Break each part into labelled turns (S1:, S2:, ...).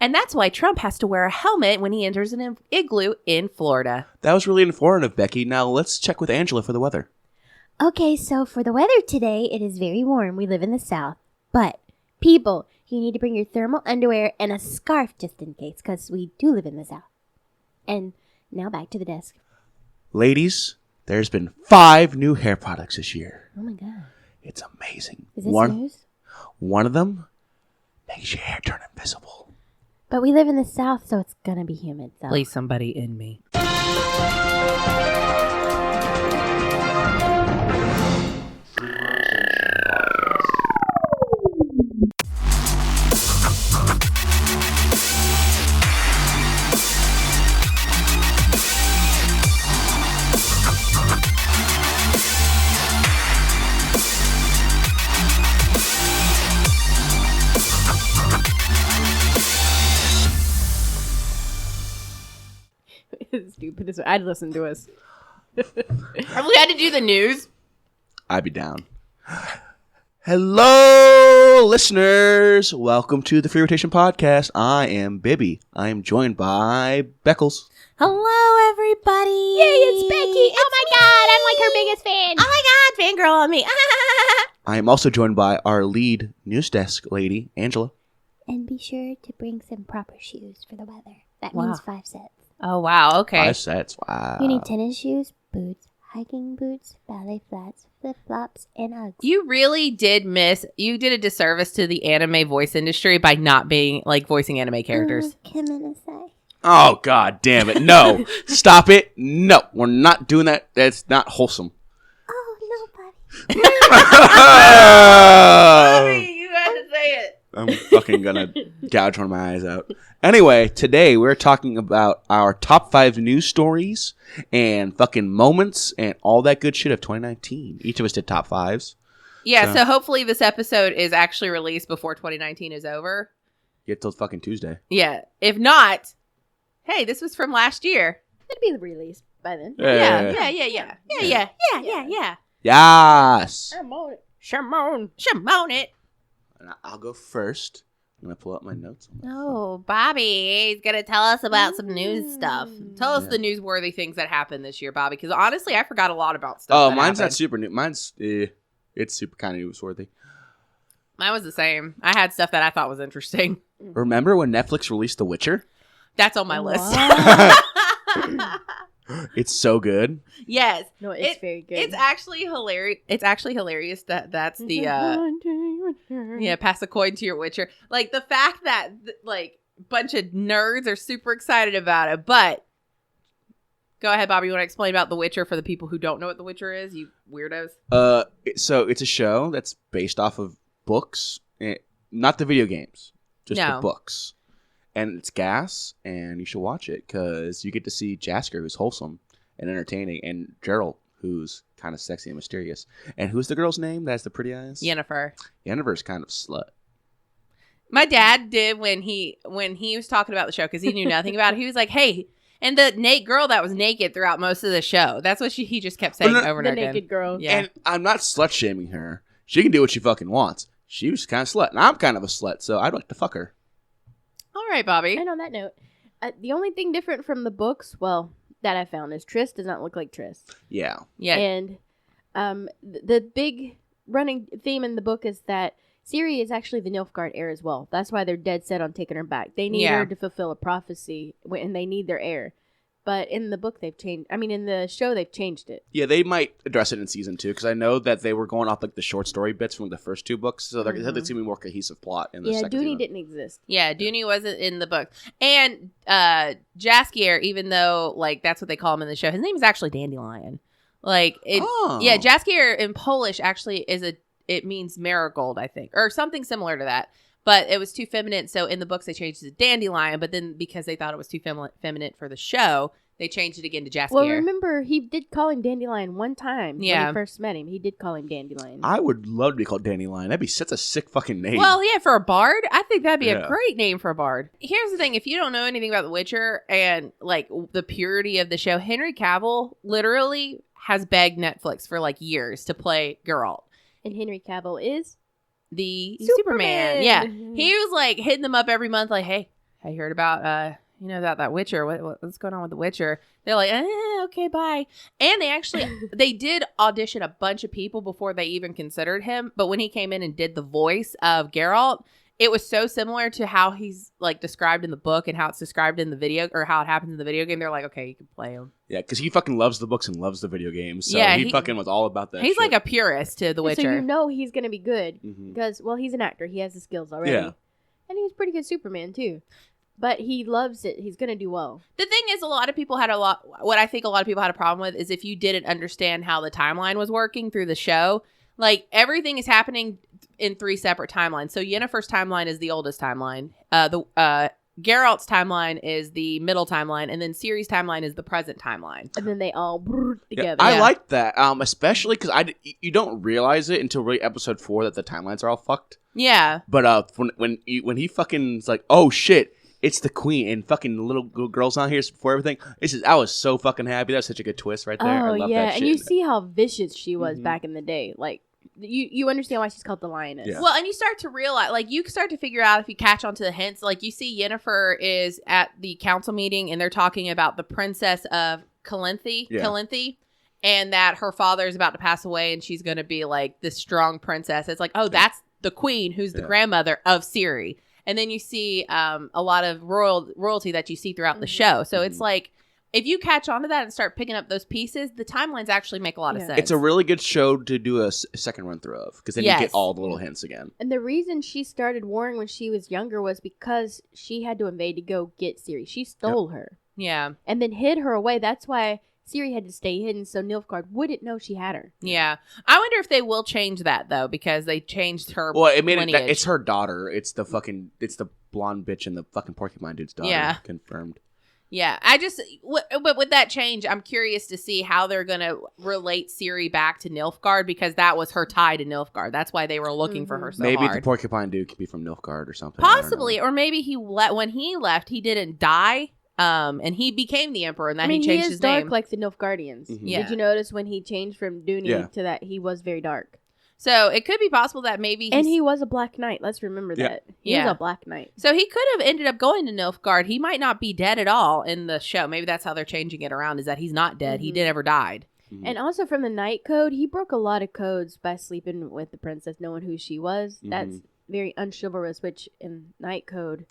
S1: And that's why Trump has to wear a helmet when he enters an igloo in Florida.
S2: That was really informative, Becky. Now let's check with Angela for the weather.
S3: Okay, so for the weather today, it is very warm. We live in the South. But, people, you need to bring your thermal underwear and a scarf just in case, because we do live in the South. And now back to the desk.
S2: Ladies, there's been 5 new hair products this year.
S3: Oh my God.
S2: It's amazing.
S3: Is this news?
S2: One of them makes your hair turn invisible.
S3: But we live in the South, so it's going to be humid. So.
S1: Please, somebody in me.
S4: Stupid as I'd listen to us.
S1: Have we had to do the news?
S2: I'd be down. Hello, listeners. Welcome to the TheFreeRotation podcast. I am Bibby. I am joined by Beckles.
S3: Hello, everybody.
S4: Yay, it's Becky. Oh my God, I'm like her biggest fan.
S1: Oh my God, fangirl on me.
S2: I am also joined by our lead news desk lady, Angela.
S3: And be sure to bring some proper shoes for the weather. That
S1: Wow.
S3: means 5 sets.
S1: Oh, wow. Okay.
S2: 5 sets. Wow.
S3: You need tennis shoes, boots, hiking boots, ballet flats, flip-flops, and Uggs.
S1: You really did you did a disservice to the anime voice industry by not being like voicing anime characters.
S3: Come in and say.
S2: Oh, God damn it. No. Stop it. No. We're not doing that. That's not wholesome.
S3: Oh, nobody.
S1: You had to say it.
S2: I'm fucking gonna gouge one of my eyes out. Anyway, today we're talking about our top 5 news stories and fucking moments and all that good shit of 2019. Each of us did top 5s.
S1: Yeah, so hopefully this episode is actually released before 2019 is over.
S2: Get till fucking Tuesday.
S1: Yeah. If not, hey, this was from last year.
S4: It'd be released by then.
S1: Yeah.
S2: Yes.
S4: I'm on it.
S1: Shimon it.
S2: And I'll go first. I'm gonna pull up my notes.
S1: Oh, Bobby, he's going to tell us about some news stuff. Tell us the newsworthy things that happened this year, Bobby, because honestly, I forgot a lot about stuff.
S2: Oh, mine's not super new. Mine's, it's super kind of newsworthy.
S1: Mine was the same. I had stuff that I thought was interesting.
S2: Remember when Netflix released The Witcher?
S1: That's on my list.
S2: It's so good.
S1: Yes.
S4: No, it's very good.
S1: It's actually hilarious. It's actually hilarious that that's the pass a coin to your Witcher. Like the fact that like a bunch of nerds are super excited about it. But go ahead, Bobby. You want to explain about The Witcher for the people who don't know what The Witcher is? You weirdos.
S2: So it's a show that's based off of books, not the video games, just the books. And it's gas, and you should watch it because you get to see Jasker, who's wholesome and entertaining, and Geralt, who's kind of sexy and mysterious. And who's the girl's name that has the pretty eyes?
S1: Yennefer.
S2: Yennefer's kind of slut.
S1: My dad did when he was talking about the show because he knew nothing about it. He was like, "Hey," and the girl that was naked throughout most of the show. That's what he just kept saying over and over again.
S4: The naked girl.
S1: Yeah.
S2: And I'm not slut shaming her. She can do what she fucking wants. She was kind of slut, and I'm kind of a slut, so I'd like to fuck her.
S1: All right, Bobby.
S4: And on that note, the only thing different from the books, well, that I found is Triss does not look like Triss.
S2: Yeah.
S1: Yeah.
S4: And the big running theme in the book is that Ciri is actually the Nilfgaard heir as well. That's why they're dead set on taking her back. They need her to fulfill a prophecy, and they need their heir. But in the book, they've changed. I mean, in the show, they've changed it.
S2: Yeah, they might address it in season 2 because I know that they were going off like the short story bits from the first 2 books, so there's going to be more cohesive plot in the second
S4: Dooney
S2: season.
S4: didn't exist.
S1: Yeah, Dooney wasn't in the book. And Jaskier, even though like that's what they call him in the show, his name is actually Dandelion. Like, yeah, Jaskier in Polish actually it means marigold, I think, or something similar to that. But it was too feminine, so in the books they changed it to Dandelion. But then because they thought it was too feminine for the show, they changed it again to Jaskier.
S4: Well, remember, he did call him Dandelion one time when
S1: Yeah.
S4: he first met him. He did call him Dandelion.
S2: I would love to be called Dandelion. That'd be such a sick fucking name.
S1: Well, yeah, for a bard, I think that'd be
S2: Yeah.
S1: a great name for a bard. Here's the thing: if you don't know anything about The Witcher and like the purity of the show, Henry Cavill literally has begged Netflix for like years to play Geralt.
S4: And Henry Cavill is
S1: The
S4: Superman.
S1: Superman. Yeah. He was like hitting them up every month, like, hey, I heard about about that Witcher. What's going on with the Witcher? They're like, okay, bye. And they did audition a bunch of people before they even considered him. But when he came in and did the voice of Geralt, it was so similar to how he's like described in the book and how it's described in the video, or how it happens in the video game. They're like, okay, you can play him.
S2: Yeah, because he fucking loves the books and loves the video games. So
S1: yeah,
S2: he fucking was all about that.
S1: He's
S2: shit.
S1: like a purist to the Witcher.
S4: So you know he's gonna be good because he's an actor. He has the skills already.
S2: Yeah.
S4: And he was pretty good Superman too. But he loves it. He's gonna do well.
S1: The thing is, what I think a lot of people had a problem with is if you didn't understand how the timeline was working through the show, like everything is happening in 3 separate timelines. So Yennefer's timeline is the oldest timeline. Geralt's timeline is the middle timeline, and then Ciri's timeline is the present timeline.
S4: And then they all together.
S2: I like that, especially because you don't realize it until really episode 4 that the timelines are all fucked.
S1: Yeah.
S2: But when he fucking is like, oh shit, it's the queen and fucking little girl's on here for everything. I was so fucking happy. That was such a good twist right there.
S4: Oh
S2: I love
S4: yeah,
S2: that shit.
S4: and you see how vicious she was back in the day. Like you understand why she's called the Lioness.
S2: Yeah.
S1: Well, and you start to realize, like, you start to figure out if you catch on to the hints. Like, you see Yennefer is at the council meeting, and they're talking about the princess of Calanthe, and that her father is about to pass away, and she's going to be, like, this strong princess. It's like, oh, that's the queen, who's the grandmother of Ciri. And then you see a lot of royalty that you see throughout the show. So it's like, if you catch on to that and start picking up those pieces, the timelines actually make a lot of sense.
S2: It's a really good show to do a second run through of, because then you get all the little hints again.
S4: And the reason she started warring when she was younger was because she had to invade to go get Ciri. She stole her.
S1: Yeah.
S4: And then hid her away. That's why Ciri had to stay hidden so Nilfgaard wouldn't know she had her.
S1: Yeah. I wonder if they will change that, though, because they changed her.
S2: Well, it made
S1: lineage.
S2: it's her daughter. It's the blonde bitch and the fucking porcupine dude's daughter.
S1: Yeah.
S2: Confirmed.
S1: Yeah, but with that change, I'm curious to see how they're going to relate Ciri back to Nilfgaard, because that was her tie to Nilfgaard. That's why they were looking for her so
S2: maybe
S1: hard.
S2: The porcupine dude could be from Nilfgaard or something.
S1: Possibly, or maybe when he left, he didn't die, and he became the emperor, and he changed his name.
S4: He is dark like the Nilfgaardians.
S2: Mm-hmm.
S1: Yeah.
S4: Did you notice when he changed from Dooney to that, he was very dark.
S1: So it could be possible that maybe
S4: he was a Black Knight. Let's remember that. He was a Black Knight.
S1: So he could have ended up going to Nilfgaard. He might not be dead at all in the show. Maybe that's how they're changing it around, is that he's not dead. He never died.
S2: Mm-hmm.
S4: And also from the Night Code, he broke a lot of codes by sleeping with the princess, knowing who she was. Mm-hmm. That's very unchivalrous, which in Night Code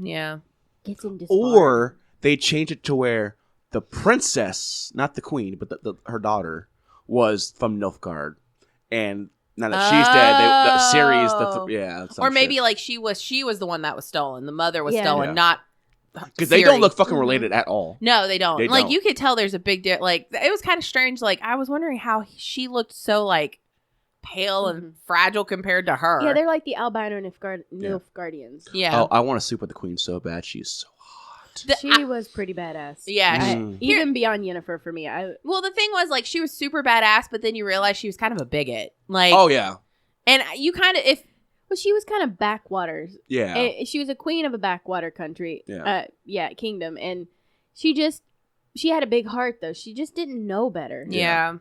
S4: gets him disbarred.
S2: Or they change it to where the princess, not the queen, but her daughter, was from Nilfgaard. And now that she's dead, Ciri's
S1: or maybe like she was the one that was stolen. The mother was stolen, not
S2: because they don't look fucking related at all.
S1: No, they don't. You could tell there's a big like it was kind of strange. Like I was wondering how she looked so like pale and fragile compared to her.
S4: Yeah, they're like the albino Nilfgaardians.
S1: Yeah.
S2: Oh, I want to sleep with the queen so bad. She's so hot.
S4: She was pretty badass.
S1: Yeah.
S4: Even beyond Yennefer for me.
S1: Well, the thing was, like, she was super badass, but then you realize she was kind of a bigot. Like,
S2: oh, yeah. And
S1: you kind of,
S4: she was kind of backwaters.
S2: Yeah.
S4: She was a queen of a backwater country.
S2: Yeah.
S4: Kingdom. And she had a big heart, though. She just didn't know better.
S1: Yeah.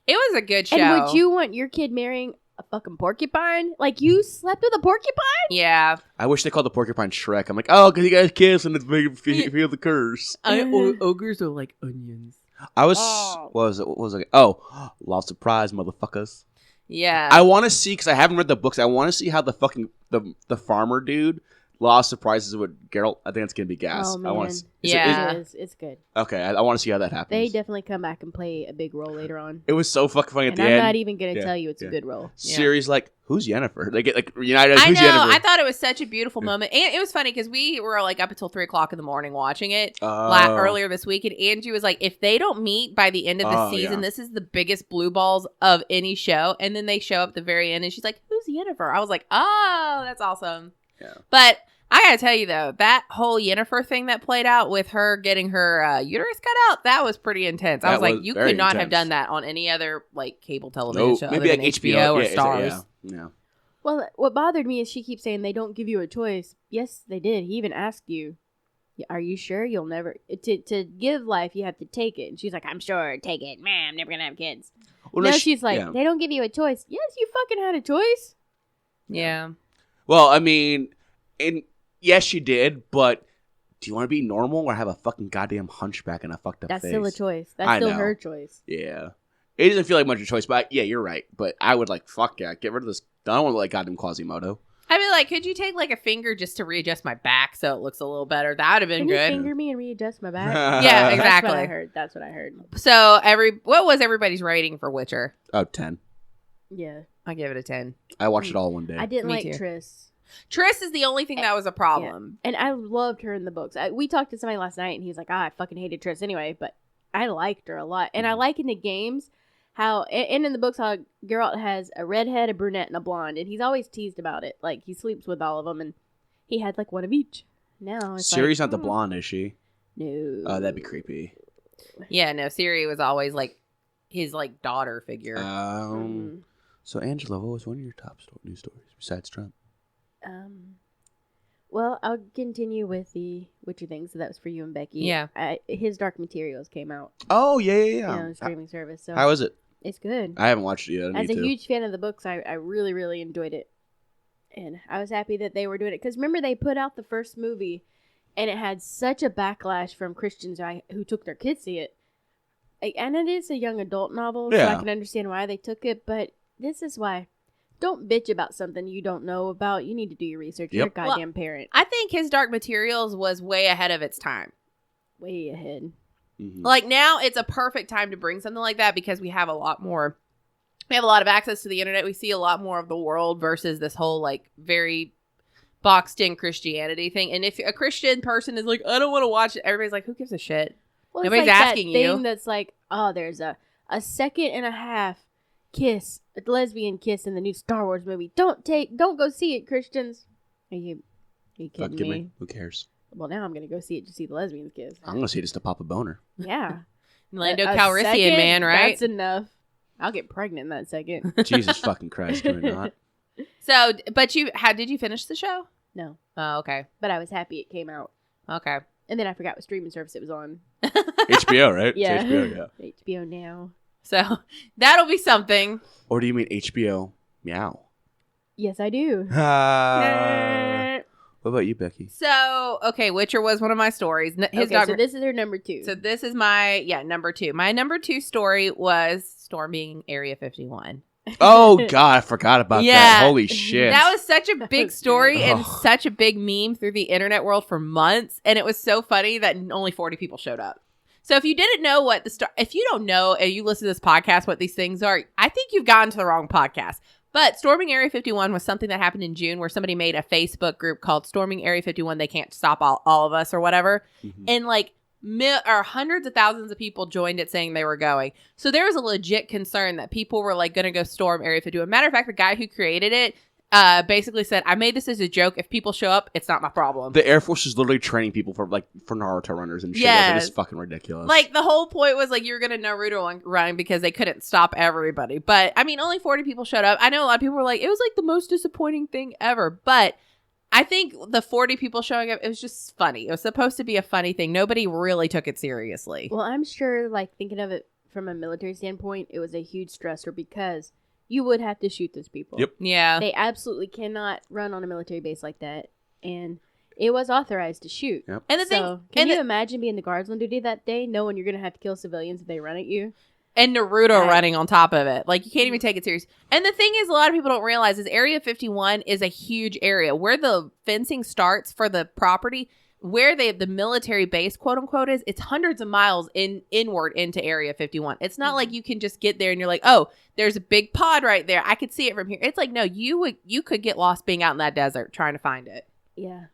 S1: It was a good show.
S4: And would you want your kid marrying a fucking porcupine? Like, you slept with a porcupine?
S1: Yeah.
S2: I wish they called the porcupine Shrek. I'm like, oh, because you guys kiss and it's big, feel the curse.
S1: Ogres are like onions.
S2: What was it? Oh, lost surprise, motherfuckers.
S1: Yeah.
S2: I want to see, because I haven't read the books, I want to see how the fucking, the farmer dude lost surprises with Geralt. I think it's going to be gas.
S4: Oh, man.
S2: I want to.
S4: It's good.
S2: Okay, I want to see how that happens.
S4: They definitely come back and play a big role later on.
S2: It was so fucking funny at the
S4: I'm
S2: end.
S4: I'm not even going to tell you it's a good role.
S2: Ciri's like, who's Yennefer? They get like united.
S1: I
S2: Who's
S1: know.
S2: Yennefer?
S1: I thought it was such a beautiful moment. And it was funny because we were like up until 3:00 in the morning watching it earlier this week. And Angie was like, if they don't meet by the end of the season, this is the biggest blue balls of any show. And then they show up at the very end and she's like, who's Yennefer? I was like, oh, that's awesome.
S2: Yeah.
S1: But I gotta tell you though, that whole Yennefer thing that played out with her getting her uterus cut out, that was pretty intense. I was like, you could not have done that on any other like cable television show,
S2: maybe like
S1: HBO or Stars.
S2: Yeah.
S4: Well, what bothered me is she keeps saying they don't give you a choice. Yes, they did. He even asked you, "Are you sure you'll never to give life? You have to take it." And she's like, "I'm sure, take it. Man, I'm never gonna have kids." Well, no, she's like, "They don't give you a choice." Yes, you fucking had a choice.
S1: Yeah.
S2: Well, I mean, yes, she did, but do you want to be normal or have a fucking goddamn hunchback and a fucked up
S4: That's
S2: face?
S4: still a choice. That's still her choice.
S2: Yeah. It doesn't feel like much of a choice, but yeah, you're right. But I would like, fuck yeah, get rid of this. I don't want to look like goddamn Quasimodo.
S1: I mean, like, could you take like a finger just to readjust my back so it looks a little better? That would have been
S4: Can
S1: good.
S4: you finger me and readjust my back?
S1: Yeah, exactly.
S4: That's what I heard.
S1: So what was everybody's rating for Witcher?
S2: Oh, 10.
S4: Yeah.
S1: I give it a 10.
S2: I watched it all one day.
S4: I didn't
S1: Me
S4: like
S1: too.
S4: Triss.
S1: Triss is the only thing that was a problem.
S4: Yeah. And I loved her in the books. We talked to somebody last night, and he was like, I fucking hated Triss anyway, but I liked her a lot. And I like in the games how, and in the books, how Geralt has a redhead, a brunette, and a blonde, and he's always teased about it. Like, he sleeps with all of them, and he had, like, one of each. Now it's
S2: Ciri's not the blonde, is she?
S4: No.
S2: Oh, that'd be creepy.
S1: Yeah, no, Ciri was always like his like daughter figure.
S2: So Angela, what was one of your top news stories besides Trump?
S4: Well, I'll continue with the Witcher thing. So that was for you and Becky.
S1: Yeah.
S4: His Dark Materials came out.
S2: Oh yeah.
S4: On the streaming service. So
S2: how is it?
S4: It's good.
S2: I haven't watched it yet.
S4: As a huge fan of the books, I really, really enjoyed it. And I was happy that they were doing it. Because remember, they put out the first movie, and it had such a backlash from Christians who took their kids to see it. And it is a young adult novel, so I can understand why they took it. But this is why. Don't bitch about something you don't know about. You need to do your research. You're a goddamn parent.
S1: I think his Dark Materials was way ahead of its time.
S4: Way ahead.
S2: Mm-hmm.
S1: Like, now it's a perfect time to bring something like that because we have a lot of access to the internet. We see a lot more of the world versus this whole like very boxed in Christianity thing. And if a Christian person is like, I don't want to watch it, everybody's like, who gives a shit?
S4: Well,
S1: Nobody's
S4: it's like
S1: asking
S4: that
S1: you.
S4: thing that's like, oh, there's a second and a half kiss, a lesbian kiss in the new Star Wars movie. Don't go see it, Christians. Are you kidding me?
S2: Who cares?
S4: Well, now I'm gonna go see it to see the lesbians kiss.
S2: I'm gonna see it just to pop a boner.
S4: Yeah.
S1: Lando
S4: A
S1: Calrissian,
S4: second,
S1: man, right?
S4: That's enough. I'll get pregnant in that second.
S2: Jesus fucking Christ, do it not.
S1: So, but did you finish the show?
S4: No.
S1: Oh, okay.
S4: But I was happy it came out.
S1: Okay.
S4: And then I forgot what streaming service it was on.
S2: HBO, right?
S4: Yeah.
S2: It's HBO, yeah.
S4: HBO Now.
S1: So, that'll be something.
S2: Or do you mean HBO Meow?
S4: Yes, I do.
S2: What about you, Becky?
S1: So, okay, Witcher was one of my stories.
S4: So this is her number 2.
S1: So this is my number 2. My number 2 story was storming Area 51.
S2: Oh God, I forgot about that. Holy shit.
S1: That was such a big story and such a big meme through the internet world for months, and it was so funny that only 40 people showed up. So if you didn't know if you don't know and you listen to this podcast what these things are, I think you've gotten to the wrong podcast. But Storming Area 51 was something that happened in June where somebody made a Facebook group called Storming Area 51. They can't stop all of us or whatever. Mm-hmm. And like hundreds of thousands of people joined it saying they were going. So there was a legit concern that people were like going to go storm Area 51. Matter of fact, the guy who created it basically said, I made this as a joke. If people show up, it's not my problem.
S2: The Air Force is literally training people for Naruto runners and shit.
S1: Yeah.
S2: Like, it's fucking ridiculous.
S1: Like, the whole point was, like, you were going to Naruto run because they couldn't stop everybody. But, I mean, only 40 people showed up. I know a lot of people were like, it was, like, the most disappointing thing ever. But I think the 40 people showing up, it was just funny. It was supposed to be a funny thing. Nobody really took it seriously.
S4: Well, I'm sure, like, thinking of it from a military standpoint, it was a huge stressor because you would have to shoot those people.
S2: Yep.
S1: Yeah.
S4: They absolutely cannot run on a military base like that. And it was authorized to shoot.
S2: Yep.
S1: And
S4: can you imagine being the guards on duty that day, knowing you're going to have to kill civilians if they run at you?
S1: And Naruto running on top of it. Like, you can't even take it serious. And the thing is, a lot of people don't realize is Area 51 is a huge area. Where the fencing starts for the property, where the military base, quote unquote, is, it's hundreds of miles inward into Area 51. It's not like you can just get there and you're like, oh, there's a big pod right there. I could see it from here. It's like, no, you could get lost being out in that desert trying to find it.
S4: Yeah.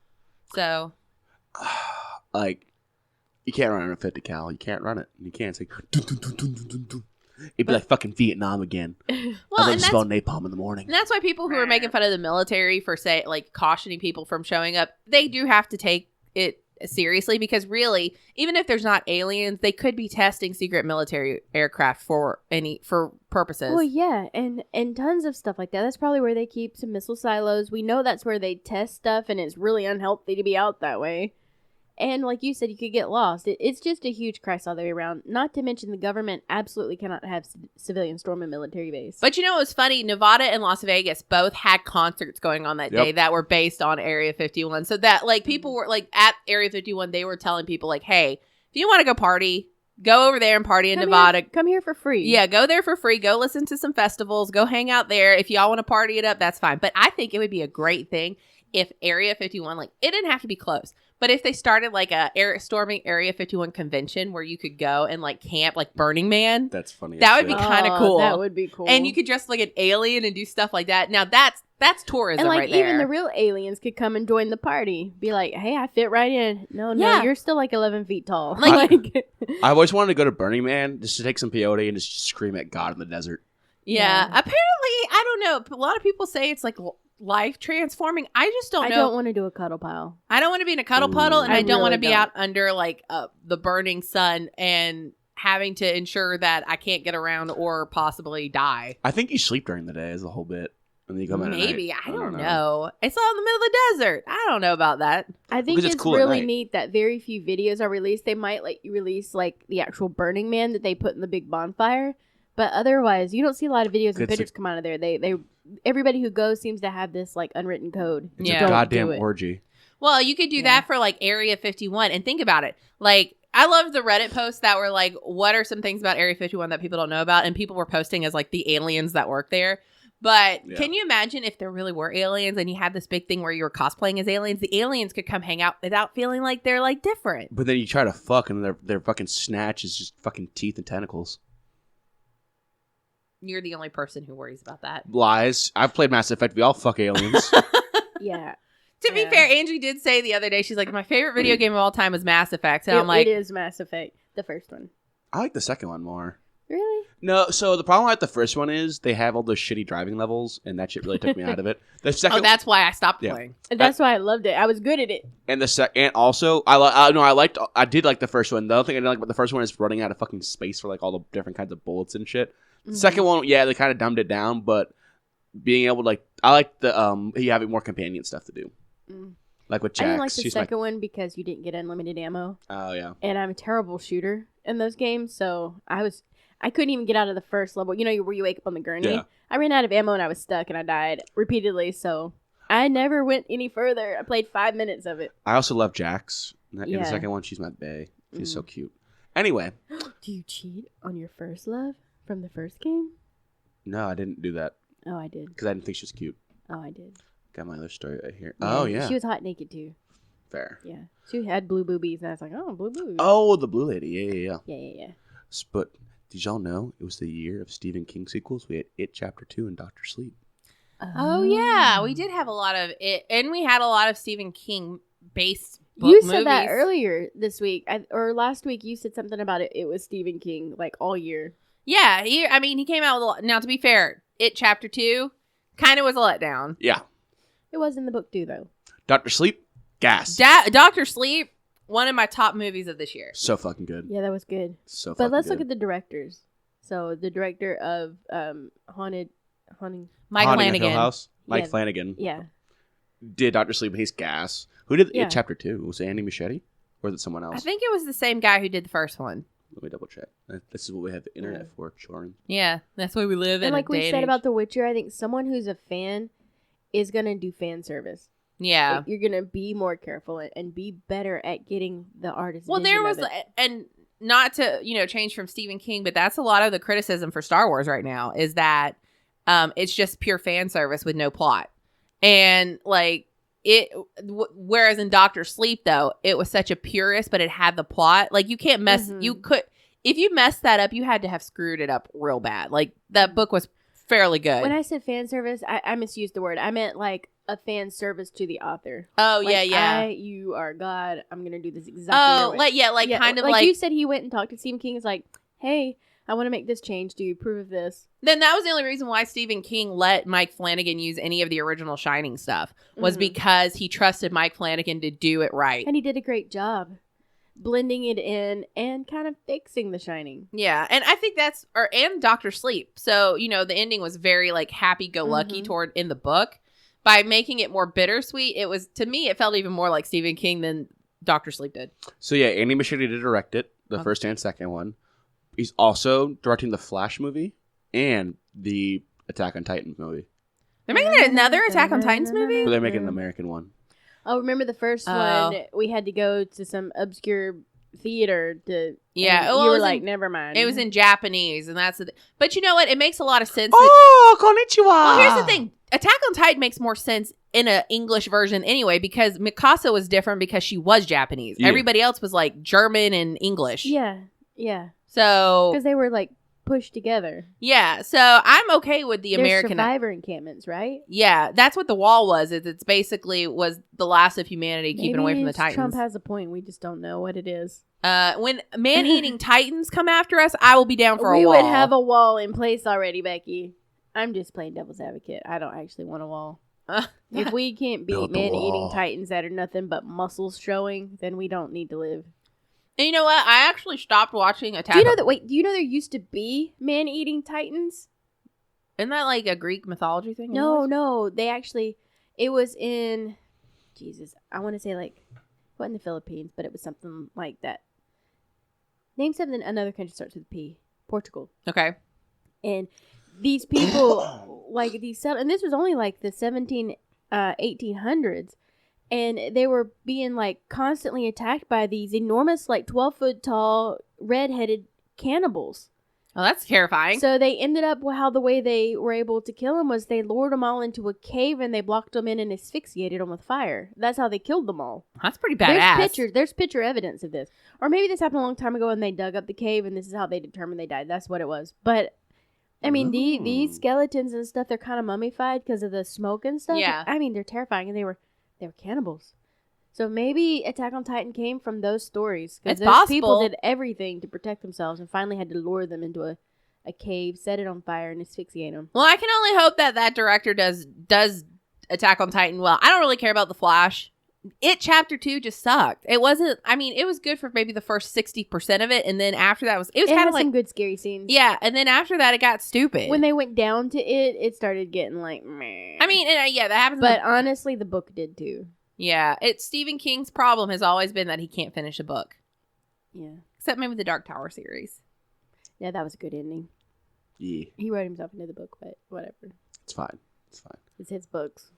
S1: So,
S2: like, you can't run a 50 cal. You can't run it. You can't. It's like, dun, dun, dun, dun, dun, dun. It'd be like fucking Vietnam again.
S1: Well,
S2: I smell napalm in the morning.
S1: And that's why people who are making fun of the military for cautioning people from showing up, they do have to take it seriously, because really, even if there's not aliens, they could be testing secret military aircraft for purposes.
S4: Well, yeah, and tons of stuff like that. That's probably where they keep some missile silos. We know that's where they test stuff, and it's really unhealthy to be out that way. And like you said, you could get lost. It's just a huge crisis all the way around. Not to mention the government absolutely cannot have civilians storm a military base.
S1: But you know what was funny? Nevada and Las Vegas both had concerts going on that day that were based on Area 51. So that like people were like at Area 51, they were telling people like, hey, if you want to go party, go over there and party in Nevada.
S4: Come here for free.
S1: Yeah, go there for free. Go listen to some festivals. Go hang out there. If y'all want to party it up, that's fine. But I think it would be a great thing if Area 51, like, it didn't have to be close. But if they started like a storming Area 51 convention where you could go and like camp like Burning Man.
S2: That's funny.
S1: That would be kind of cool.
S4: That would be cool.
S1: And you could dress like an alien and do stuff like that. Now that's tourism
S4: and like
S1: right there.
S4: even the real aliens could come and join the party. Be like, hey, I fit right in. No, you're still like 11 feet tall.
S1: Like
S2: I always wanted to go to Burning Man just to take some peyote and just scream at God in the desert.
S1: Yeah. Apparently, I don't know. A lot of people say it's like life transforming. I just don't know.
S4: I don't want to do a cuddle pile.
S1: I don't want to be in a cuddle puddle, and I don't want to be
S4: don't.
S1: out under like the burning sun and having to ensure that I can't get around or possibly die.
S2: I think you sleep during the day is the whole bit. And then you come in
S1: Maybe.
S2: at night.
S1: I don't know. It's all in the middle of the desert. I don't know about that.
S4: I think
S2: Because it's
S4: it's
S2: cool at
S4: really
S2: night.
S4: neat that very few videos are released. They might let you release like the actual Burning Man that they put in the big bonfire. But otherwise, you don't see a lot of videos and pictures come out of there. They everybody who goes seems to have this like unwritten code.
S2: It's
S1: Yeah.
S2: a
S1: Don't
S2: goddamn orgy.
S1: Well, you could do that for like Area 51. And think about it. Like, I love the Reddit posts that were like, what are some things about Area 51 that people don't know about? And people were posting as like the aliens that work there. But can you imagine if there really were aliens and you had this big thing where you were cosplaying as aliens? The aliens could come hang out without feeling like they're like different.
S2: But then you try to fuck and their fucking snatch is just fucking teeth and tentacles.
S1: You're the only person who worries about that.
S2: Lies. I've played Mass Effect. We all fuck aliens.
S4: Yeah.
S1: To be fair, Angie did say the other day, she's like, my favorite video game of all time was Mass Effect. And I'm like,
S4: it is Mass Effect, the first one.
S2: I like the second one more.
S4: Really?
S2: No, so the problem with the first one is they have all those shitty driving levels, and that shit really took me out of it. The second,
S1: that's why I stopped playing.
S4: And that's why I loved it. I was good at it.
S2: and and also I did like the first one. The other thing I didn't like about the first one is running out of fucking space for like all the different kinds of bullets and shit. The second one, they kind of dumbed it down, but being able to I like the you having more companion stuff to do, like with Jax.
S4: I didn't like the second one because you didn't get unlimited ammo.
S2: Oh yeah.
S4: And I'm a terrible shooter in those games, so I couldn't even get out of the first level. You know, where you wake up on the gurney?
S2: Yeah.
S4: I ran out of ammo and I was stuck and I died repeatedly, so I never went any further. I played 5 minutes of it.
S2: I also love Jax. In the
S4: Yeah.
S2: second one, she's my bae. She's so cute. Anyway.
S4: Do you cheat on your first love from the first game?
S2: No, I didn't do that
S4: Oh, I did.
S2: because I didn't think she was cute.
S4: Oh, I did.
S2: Got my other story right here.
S4: Yeah,
S2: Oh, yeah.
S4: She was hot naked, too.
S2: Fair.
S4: Yeah. She had blue boobies, and I was like, oh, blue boobies.
S2: Oh, the blue lady. Yeah.
S4: Yeah.
S2: But did y'all know it was the year of Stephen King sequels? We had It Chapter 2 and Dr. Sleep.
S1: Oh, yeah. We did have a lot of it. And we had a lot of Stephen King based book
S4: You
S1: movies.
S4: said that earlier this week, or last week. You said something about it. It was Stephen King, like, all year.
S1: Yeah. He came out with a lot. Now, to be fair, It Chapter 2 kind of was a letdown.
S2: Yeah.
S4: It was in the book, too, though.
S2: Dr. Sleep, gas.
S1: Dr. Sleep, one of my top movies of this year.
S2: So fucking good.
S4: Yeah, that was good.
S2: So
S4: But
S2: fucking
S4: let's
S2: good.
S4: look at the directors. So, the director of Haunting.
S1: Mike
S2: Haunting of
S1: Flanagan.
S2: Hill House. Mike
S4: Yeah.
S2: Flanagan
S4: Yeah.
S2: did Dr. Sleep and he's gas. Who did
S4: Yeah.
S2: It Chapter 2? Was it Andy Machete? Or was it someone else?
S1: I think it was the same guy who did the first one.
S2: Let me double check. This is what we have the internet for, children.
S1: Yeah, that's why we live in
S4: And
S1: a
S4: like we
S1: day and
S4: said
S1: age.
S4: about The Witcher, I think someone who's a fan is going to do fan service.
S1: Yeah.
S4: Like, you're going to be more careful and be better at getting the artist's
S1: Well,
S4: vision
S1: there was,
S4: of it.
S1: and not to, change from Stephen King, but that's a lot of the criticism for Star Wars right now is that it's just pure fan service with no plot. And like whereas in Dr. Sleep, though, it was such a purist, but it had the plot. Like you can't mess, if you messed that up, you had to have screwed it up real bad. Like that book was fairly good.
S4: When I said fan service, I misused the word. I meant like a fan service to the author.
S1: Oh,
S4: Like,
S1: yeah.
S4: you are God. I'm going to do this exactly your way.
S1: Kind of
S4: like
S1: like
S4: you said, he went and talked to Stephen King. It's like, hey, I want to make this change. Do you approve of this?
S1: Then that was the only reason why Stephen King let Mike Flanagan use any of the original Shining stuff was because he trusted Mike Flanagan to do it right.
S4: And he did a great job blending it in and kind of fixing The Shining.
S1: Yeah, and I think and Dr. Sleep. So, the ending was very like happy-go-lucky toward in the book. By making it more bittersweet, it was, to me, it felt even more like Stephen King than Dr. Sleep did.
S2: So yeah, Andy Muschietti did direct it, the first and second one. He's also directing the Flash movie and the Attack on Titan movie.
S1: They're making another Attack on Titans movie?
S2: But they're making an American one.
S4: Oh, remember the first one? We had to go to some obscure theater to. Yeah, you were like, never mind.
S1: It was in Japanese, and that's. But you know what? It makes a lot of sense.
S2: Konnichiwa.
S1: Well, here's the thing: Attack on Titan makes more sense in an English version anyway, because Mikasa was different because she was Japanese. Yeah. Everybody else was like German and English.
S4: Yeah.
S1: So
S4: because they were like pushed together.
S1: Yeah, so I'm okay with the American
S4: survivor encampments, right?
S1: Yeah, that's what the wall was. It's basically was the last of humanity keeping away from the Titans.
S4: Trump has a point. We just don't know what it is.
S1: When man-eating Titans come after us, I will be down for a wall.
S4: We would have a wall in place already, Becky. I'm just playing devil's advocate. I don't actually want a wall. If we can't beat man-eating Titans that are nothing but muscles showing, then we don't need to live.
S1: And you know what? I actually stopped watching Attack.
S4: Do you know that? Wait, do you know there used to be man-eating Titans?
S1: Isn't that like a Greek mythology thing?
S4: No. They actually, it was in, Jesus, I want to say like, what in the Philippines, but it was something like that. Name something another country starts with P. Portugal.
S1: Okay.
S4: And these people, like these, and this was only like the 1800s. And they were being, like, constantly attacked by these enormous, like, 12-foot tall, red-headed cannibals.
S1: Oh, that's terrifying.
S4: So they ended up, the way they were able to kill them was they lured them all into a cave and they blocked them in and asphyxiated them with fire. That's how they killed them all.
S1: That's pretty badass.
S4: There's picture evidence of this. Or maybe this happened a long time ago and they dug up the cave and this is how they determined they died. That's what it was. But, I mean, these skeletons and stuff, they're kind of mummified because of the smoke and stuff.
S1: Yeah.
S4: I mean, they're terrifying and they were cannibals. So maybe Attack on Titan came from those stories.
S1: It's
S4: those
S1: possible.
S4: People did everything to protect themselves and finally had to lure them into a cave, set it on fire, and asphyxiate them.
S1: Well, I can only hope that director does Attack on Titan well. I don't really care about The Flash. Chapter 2 just sucked. It wasn't, I mean, it was good for maybe the first 60% of it, and then after that it was kind of like
S4: some good scary scenes.
S1: Yeah, and then after that it got stupid.
S4: When they went down to it started getting like meh.
S1: I mean, yeah, that happens.
S4: But honestly, the book did too.
S1: Yeah, Stephen King's problem has always been that he can't finish a book.
S4: Yeah.
S1: Except maybe the Dark Tower series.
S4: Yeah, that was a good ending.
S2: Yeah.
S4: He wrote himself into the book, but whatever.
S2: It's fine.
S4: It's his books.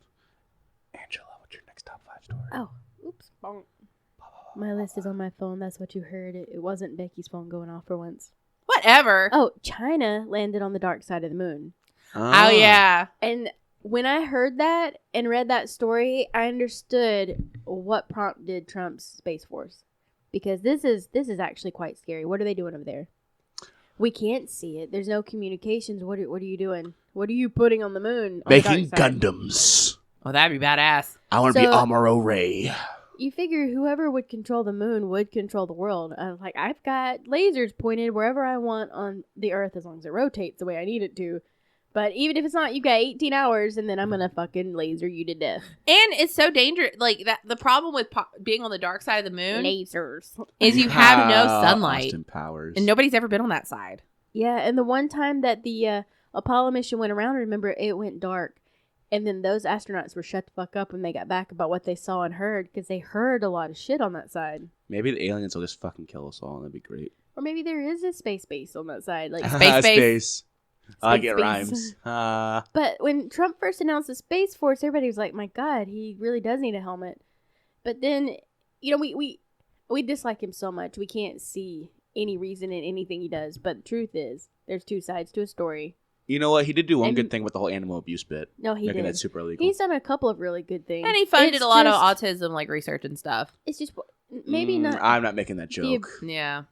S2: Angela, what's your next top 5 story?
S4: Oh, oops. Bonk. My list is on my phone. That's what you heard. It wasn't Becky's phone going off for once.
S1: Whatever.
S4: Oh, China landed on the dark side of the moon.
S1: Oh yeah.
S4: And when I heard that and read that story, I understood what prompted Trump's Space Force. Because this is actually quite scary. What are they doing over there? We can't see it. There's no communications. What are you doing? What are you putting on the moon?
S2: Making Gundams.
S1: Oh, that'd be badass.
S2: I want to be Amuro Ray.
S4: You figure whoever would control the moon would control the world. I'm like, I've got lasers pointed wherever I want on the Earth as long as it rotates the way I need it to. But even if it's not, you've got 18 hours, and then I'm going to fucking laser you to death.
S1: And it's so dangerous. Like, that. The problem with being on the dark side of the moon...
S4: Lasers.
S1: ...is you have no sunlight.
S2: Austin Powers.
S1: And nobody's ever been on that side.
S4: Yeah, and the one time that the Apollo mission went around, remember, it went dark. And then those astronauts were shut the fuck up when they got back about what they saw and heard, because they heard a lot of shit on that side.
S2: Maybe the aliens will just fucking kill us all, and that'd be great.
S4: Or maybe there is a space base on that side. Like
S2: Space. I get
S4: space.
S2: rhymes.
S4: But when Trump first announced the Space Force, everybody was like, my God, he really does need a helmet. But then, we dislike him so much. We can't see any reason in anything he does. But the truth is, there's two sides to a story.
S2: You know what? He did do one good thing with the whole animal abuse bit.
S4: No, he
S2: making
S4: did.
S2: That super illegal.
S4: He's done a couple of really good things.
S1: And he funded a lot of autism, like, research and stuff.
S4: It's just, maybe not.
S2: I'm not making that joke.
S1: Yeah.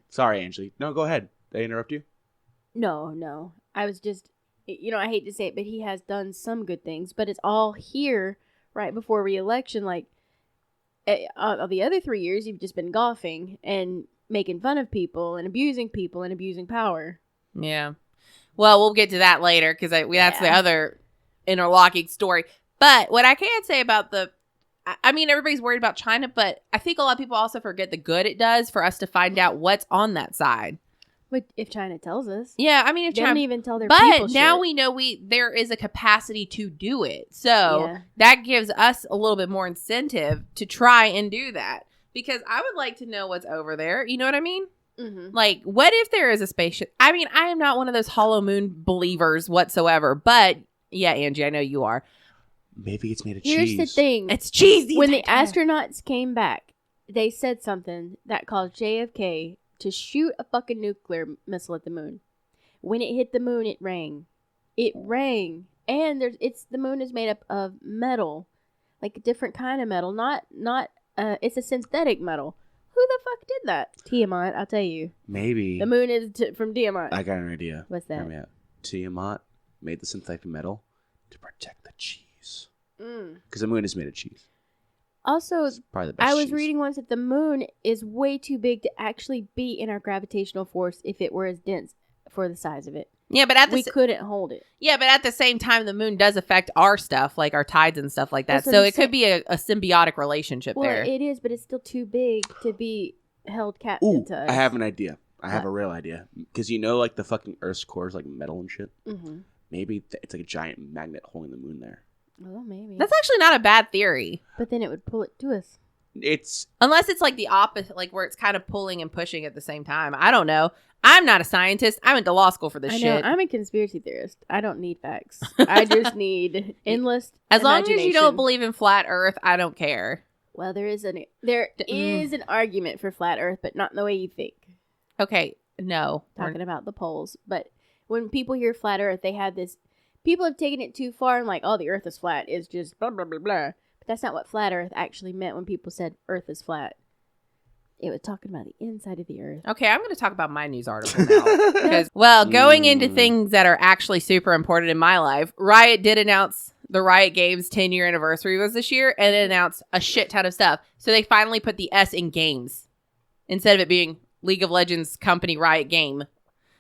S2: Sorry, Angie. No, go ahead. Did I interrupt you?
S4: No. I was just, I hate to say it, but he has done some good things. But it's all here right before re-election. Like, the other 3 years, you've just been golfing and making fun of people and abusing power.
S1: Yeah. Well, we'll get to that later because that's the other interlocking story. But what I can say about everybody's worried about China, but I think a lot of people also forget the good it does for us to find out what's on that side.
S4: But if China tells us,
S1: Yeah, I mean, if
S4: they
S1: China
S4: don't even tell their
S1: but
S4: people
S1: now
S4: shit.
S1: we know there is a capacity to do it. So
S4: Yeah.
S1: that gives us a little bit more incentive to try and do that. Because I would like to know what's over there. You know what I mean?
S4: Mm-hmm.
S1: Like, what if there is a spaceship? I mean, I am not one of those hollow moon believers whatsoever. But, yeah, Angie, I know you are.
S2: Maybe it's made of
S4: Here's
S2: cheese.
S4: the thing.
S1: It's cheesy.
S4: When the astronauts came back, they said something that caused JFK to shoot a fucking nuclear missile at the moon. When it hit the moon, it rang. It rang. And the moon is made up of metal. Like a different kind of metal. It's a synthetic metal. Who the fuck did that? Tiamat, I'll tell you.
S2: Maybe.
S4: The moon is from Tiamat.
S2: I got an idea.
S4: What's that?
S2: Hear me out. Tiamat made the synthetic metal to protect the cheese. Because the moon is made of cheese.
S4: Also,
S2: It's probably the best
S4: I was
S2: cheese.
S4: reading once that the moon is way too big to actually be in our gravitational force if it were as dense for the size of it.
S1: Yeah, but
S4: We couldn't hold it.
S1: Yeah, but at the same time, the moon does affect our stuff, like our tides and stuff like that.
S4: That's what
S1: So
S4: I'm
S1: it could be a symbiotic relationship
S4: Well,
S1: there.
S4: it is, but it's still too big to be held captive
S2: Ooh,
S4: to us.
S2: I have an idea. I have
S4: What?
S2: a real idea. Because you know, like, the fucking Earth's core is like metal and shit?
S4: Mm-hmm.
S2: Maybe it's like a giant magnet holding the moon there.
S4: Well, maybe.
S1: That's actually not a bad theory.
S4: But then it would pull it to us.
S2: It's
S1: Unless it's like the opposite, like where it's kind of pulling and pushing at the same time. I don't know. I'm not a scientist. I went to law school for this
S4: I know.
S1: shit.
S4: I'm a conspiracy theorist. I don't need facts. I just need endless
S1: As long as you don't
S4: imagination.
S1: believe in flat Earth, I don't care.
S4: Well, there is an argument for flat Earth, but not in the way you think.
S1: Okay, no.
S4: Talking about the poles, but when people hear flat Earth, they have this. People have taken it too far and like, oh, the Earth is flat. It's just blah blah blah blah. But that's not what flat Earth actually meant when people said Earth is flat. It was talking about the inside of the Earth.
S1: Okay, I'm going to talk about my news article now. Because, well, going into things that are actually super important in my life, Riot did announce the Riot Games 10-year anniversary was this year, and it announced a shit ton of stuff. So they finally put the S in games instead of it being League of Legends company Riot Game.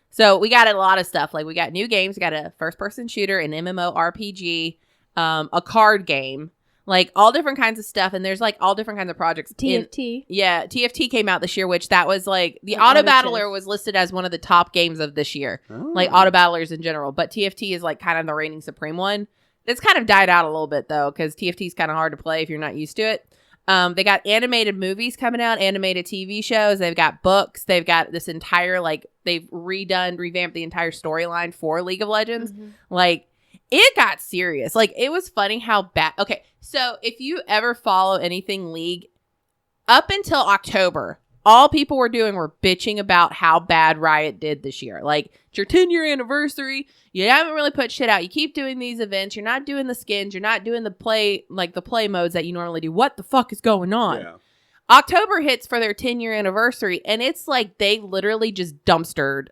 S1: So we got a lot of stuff. Like, we got new games. We got a first-person shooter, an MMORPG, a card game. Like, all different kinds of stuff. And there's, like, all different kinds of projects.
S4: TFT.
S1: TFT came out this year, which that was, like, the
S4: An
S1: Auto
S4: auto
S1: Battler
S4: chess.
S1: was listed as one of the top games of this year.
S2: Oh.
S1: Like, Auto Battlers in general. But TFT is, like, kind of the reigning supreme one. It's kind of died out a little bit, though, because TFT is kind of hard to play if you're not used to it. They got animated movies coming out, animated TV shows. They've got books. They've got this entire, like, they've revamped the entire storyline for League of Legends.
S4: Mm-hmm.
S1: Like, it got serious. Like, it was funny how bad. Okay, so if you ever follow anything League, up until October, all people were doing were bitching about how bad Riot did this year. Like, it's your 10-year anniversary. You haven't really put shit out. You keep doing these events. You're not doing the skins. You're not doing the play modes that you normally do. What the fuck is going on?
S2: Yeah.
S1: October hits for their 10-year anniversary, and it's like they literally just dumped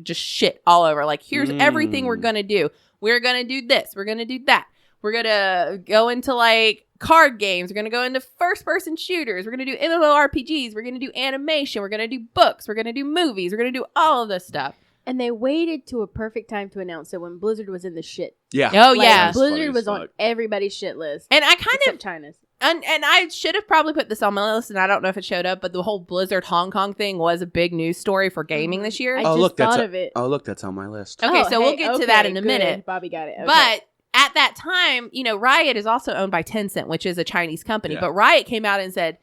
S1: just shit all over. Like, here's everything we're going to do. We're going to do this. We're going to do that. We're going to go into, like, card games. We're going to go into first-person shooters. We're going to do MMORPGs. We're going to do animation. We're going to do books. We're going to do movies. We're going to do all of this stuff.
S4: And they waited to a perfect time to announce it when Blizzard was in the shit.
S2: Yeah.
S1: Oh,
S4: Like,
S1: yeah.
S2: That's funny
S4: Blizzard
S2: as
S4: was on
S2: fuck.
S4: everybody's shit list.
S1: And I kind
S4: Except
S1: of...
S4: China's.
S1: And I should have probably put this on my list, and I don't know if it showed up, but the whole Blizzard Hong Kong thing was a big news story for gaming this year.
S4: I
S2: Oh,
S4: just
S2: look, that's
S4: thought
S2: a-
S4: of it.
S2: Oh, look, that's on my list.
S1: Okay,
S4: Oh,
S1: so we'll
S4: hey,
S1: get to that in a
S4: good.
S1: minute.
S4: Bobby got it. Okay.
S1: But at that time, you know, Riot is also owned by Tencent, which is a Chinese company.
S2: Yeah.
S1: But Riot came out and said,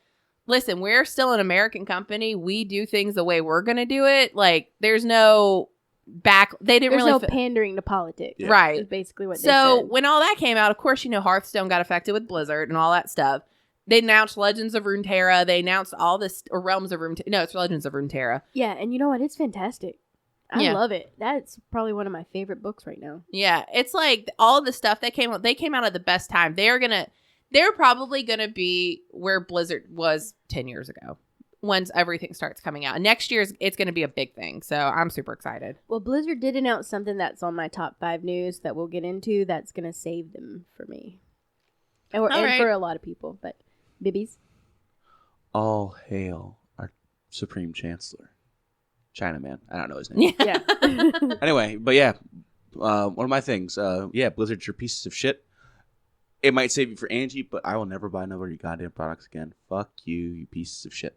S1: listen, we're still an American company. We do things the way we're going to do it. Like, there's no they didn't
S4: there's
S1: really
S4: no pandering to politics.
S2: Yeah.
S1: Right.
S4: Is basically what they
S1: So
S4: said.
S1: when all that came out, of course, you know, Hearthstone got affected with Blizzard and all that stuff. They announced Legends of Runeterra. They announced all this, or Realms of Runeterra. No, it's Legends of Runeterra.
S4: Yeah, and you know what? It's fantastic. I
S1: Yeah.
S4: love it. That's probably one of my favorite books right now.
S1: Yeah, it's like all of the stuff that came out. They came out at the best time. They're probably gonna be where Blizzard was 10 years ago, once everything starts coming out. And next year it's gonna be a big thing. So I'm super excited.
S4: Well, Blizzard did announce something that's on my top 5 news that we'll get into that's going to save them for me. And
S1: right.
S4: for a lot of people, but bibbies.
S2: All hail our Supreme Chancellor. Chinaman. I don't know his name.
S1: Yeah.
S4: Yeah.
S2: Anyway, but yeah, one of my things. Yeah, Blizzard's your pieces of shit. It might save you for Angie, but I will never buy another of your goddamn products again. Fuck you, you pieces of shit.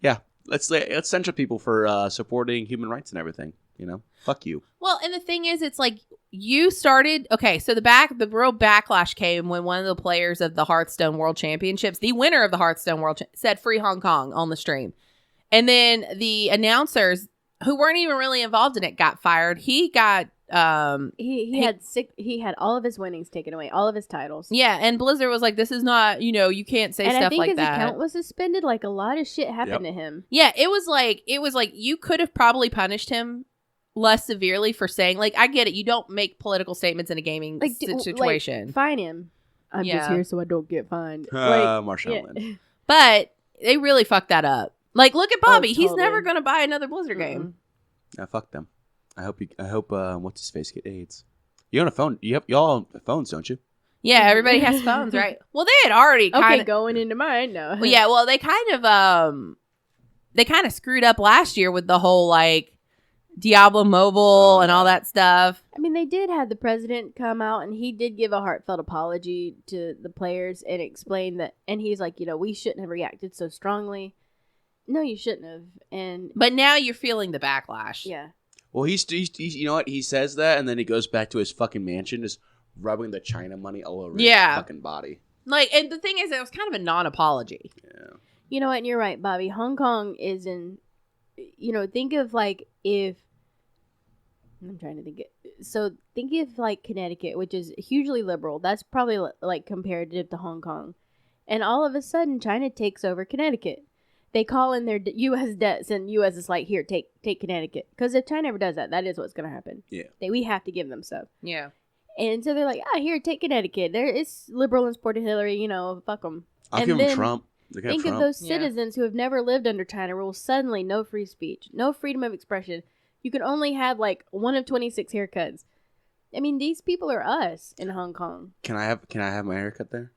S2: Yeah, let's censure people for supporting human rights and everything. Fuck you.
S1: Well, and the thing is, it's like you started. Okay, so the real backlash came when one of the players of the Hearthstone World Championships, the winner of the Hearthstone said "Free Hong Kong" on the stream, and then the announcers who weren't even really involved in it got fired. He got
S4: he had all of his winnings taken away, all of his titles.
S1: Yeah, and Blizzard was like, "This is not, you can't say stuff like that." And I think his
S4: account was suspended. Like a lot of shit happened to him.
S1: Yeah, it was like you could have probably punished him less severely for saying, like, I get it, you don't make political statements in a gaming situation.
S4: Like, fine him. I'm just here so I don't get fined.
S2: Marshall.
S1: Yeah. But they really fucked that up. Like, look at Bobby.
S4: Totally.
S1: He's never going to buy another Blizzard game.
S2: Fuck them. I hope what's his face get AIDS. You on a phone? Y'all have phones, don't you?
S1: Yeah, everybody has phones, right? Well, they had already kind of
S4: going into mine. No.
S1: Well, yeah, well, they kind of screwed up last year with the whole like Diablo Mobile and all that stuff.
S4: I mean, they did have the president come out and he did give a heartfelt apology to the players and explain that, and he's like, we shouldn't have reacted so strongly. No, you shouldn't have.
S1: But now you're feeling the backlash.
S4: Yeah.
S2: Well, he's you know what? He says that, and then he goes back to his fucking mansion, just rubbing the China money all over his fucking body.
S1: Like, and the thing is, it was kind of a non-apology.
S2: Yeah.
S4: You know what? And you're right, Bobby. Hong Kong is in. Think of like if. I'm trying to think it. So think of like Connecticut, which is hugely liberal. That's probably like comparative to Hong Kong, and all of a sudden China takes over Connecticut. They call in their U.S. debts, and U.S. is like, here, take Connecticut. Because if China ever does that, that is what's going to happen.
S2: Yeah.
S4: We have to give them stuff.
S1: Yeah.
S4: And so they're like, here, take Connecticut. It's liberal and supported Hillary, fuck them.
S2: I'll give them Trump.
S4: Think of those citizens who have never lived under China rule. Suddenly, no free speech, no freedom of expression. You can only have like one of 26 haircuts. I mean, these people are us in Hong Kong.
S2: Can I have my haircut there?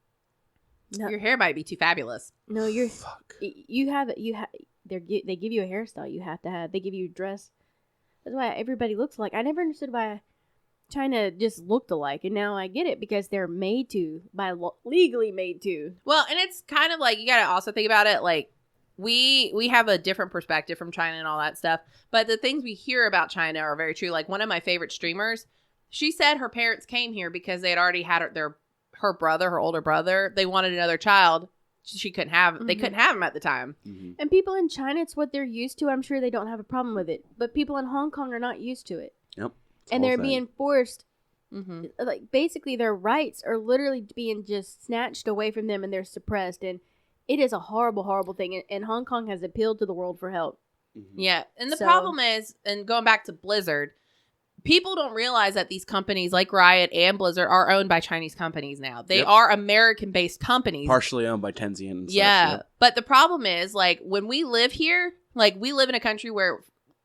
S1: No. Your hair might be too fabulous.
S4: No, you're.
S2: Fuck.
S4: You have. They give you a hairstyle. You have to have. They give you a dress. That's why everybody looks alike. I never understood why China just looked alike, and now I get it because they're made to legally made to.
S1: Well, and it's kind of like you got to also think about it. Like we have a different perspective from China and all that stuff, but the things we hear about China are very true. Like one of my favorite streamers, she said her parents came here because they had already had her older brother, they wanted another child. She couldn't have, they couldn't have him at the time.
S2: Mm-hmm.
S4: And people in China, it's what they're used to. I'm sure they don't have a problem with it. But people in Hong Kong are not used to it.
S2: Yep.
S4: And they're being forced, like basically their rights are literally being just snatched away from them and they're suppressed. And it is a horrible, horrible thing. And Hong Kong has appealed to the world for help.
S2: Mm-hmm.
S1: Yeah. And the problem is, and going back to Blizzard, people don't realize that these companies like Riot and Blizzard are owned by Chinese companies now. They are American-based companies.
S2: Partially owned by Tencent and such.
S1: Yeah. But the problem is, like, when we live here, like, we live in a country where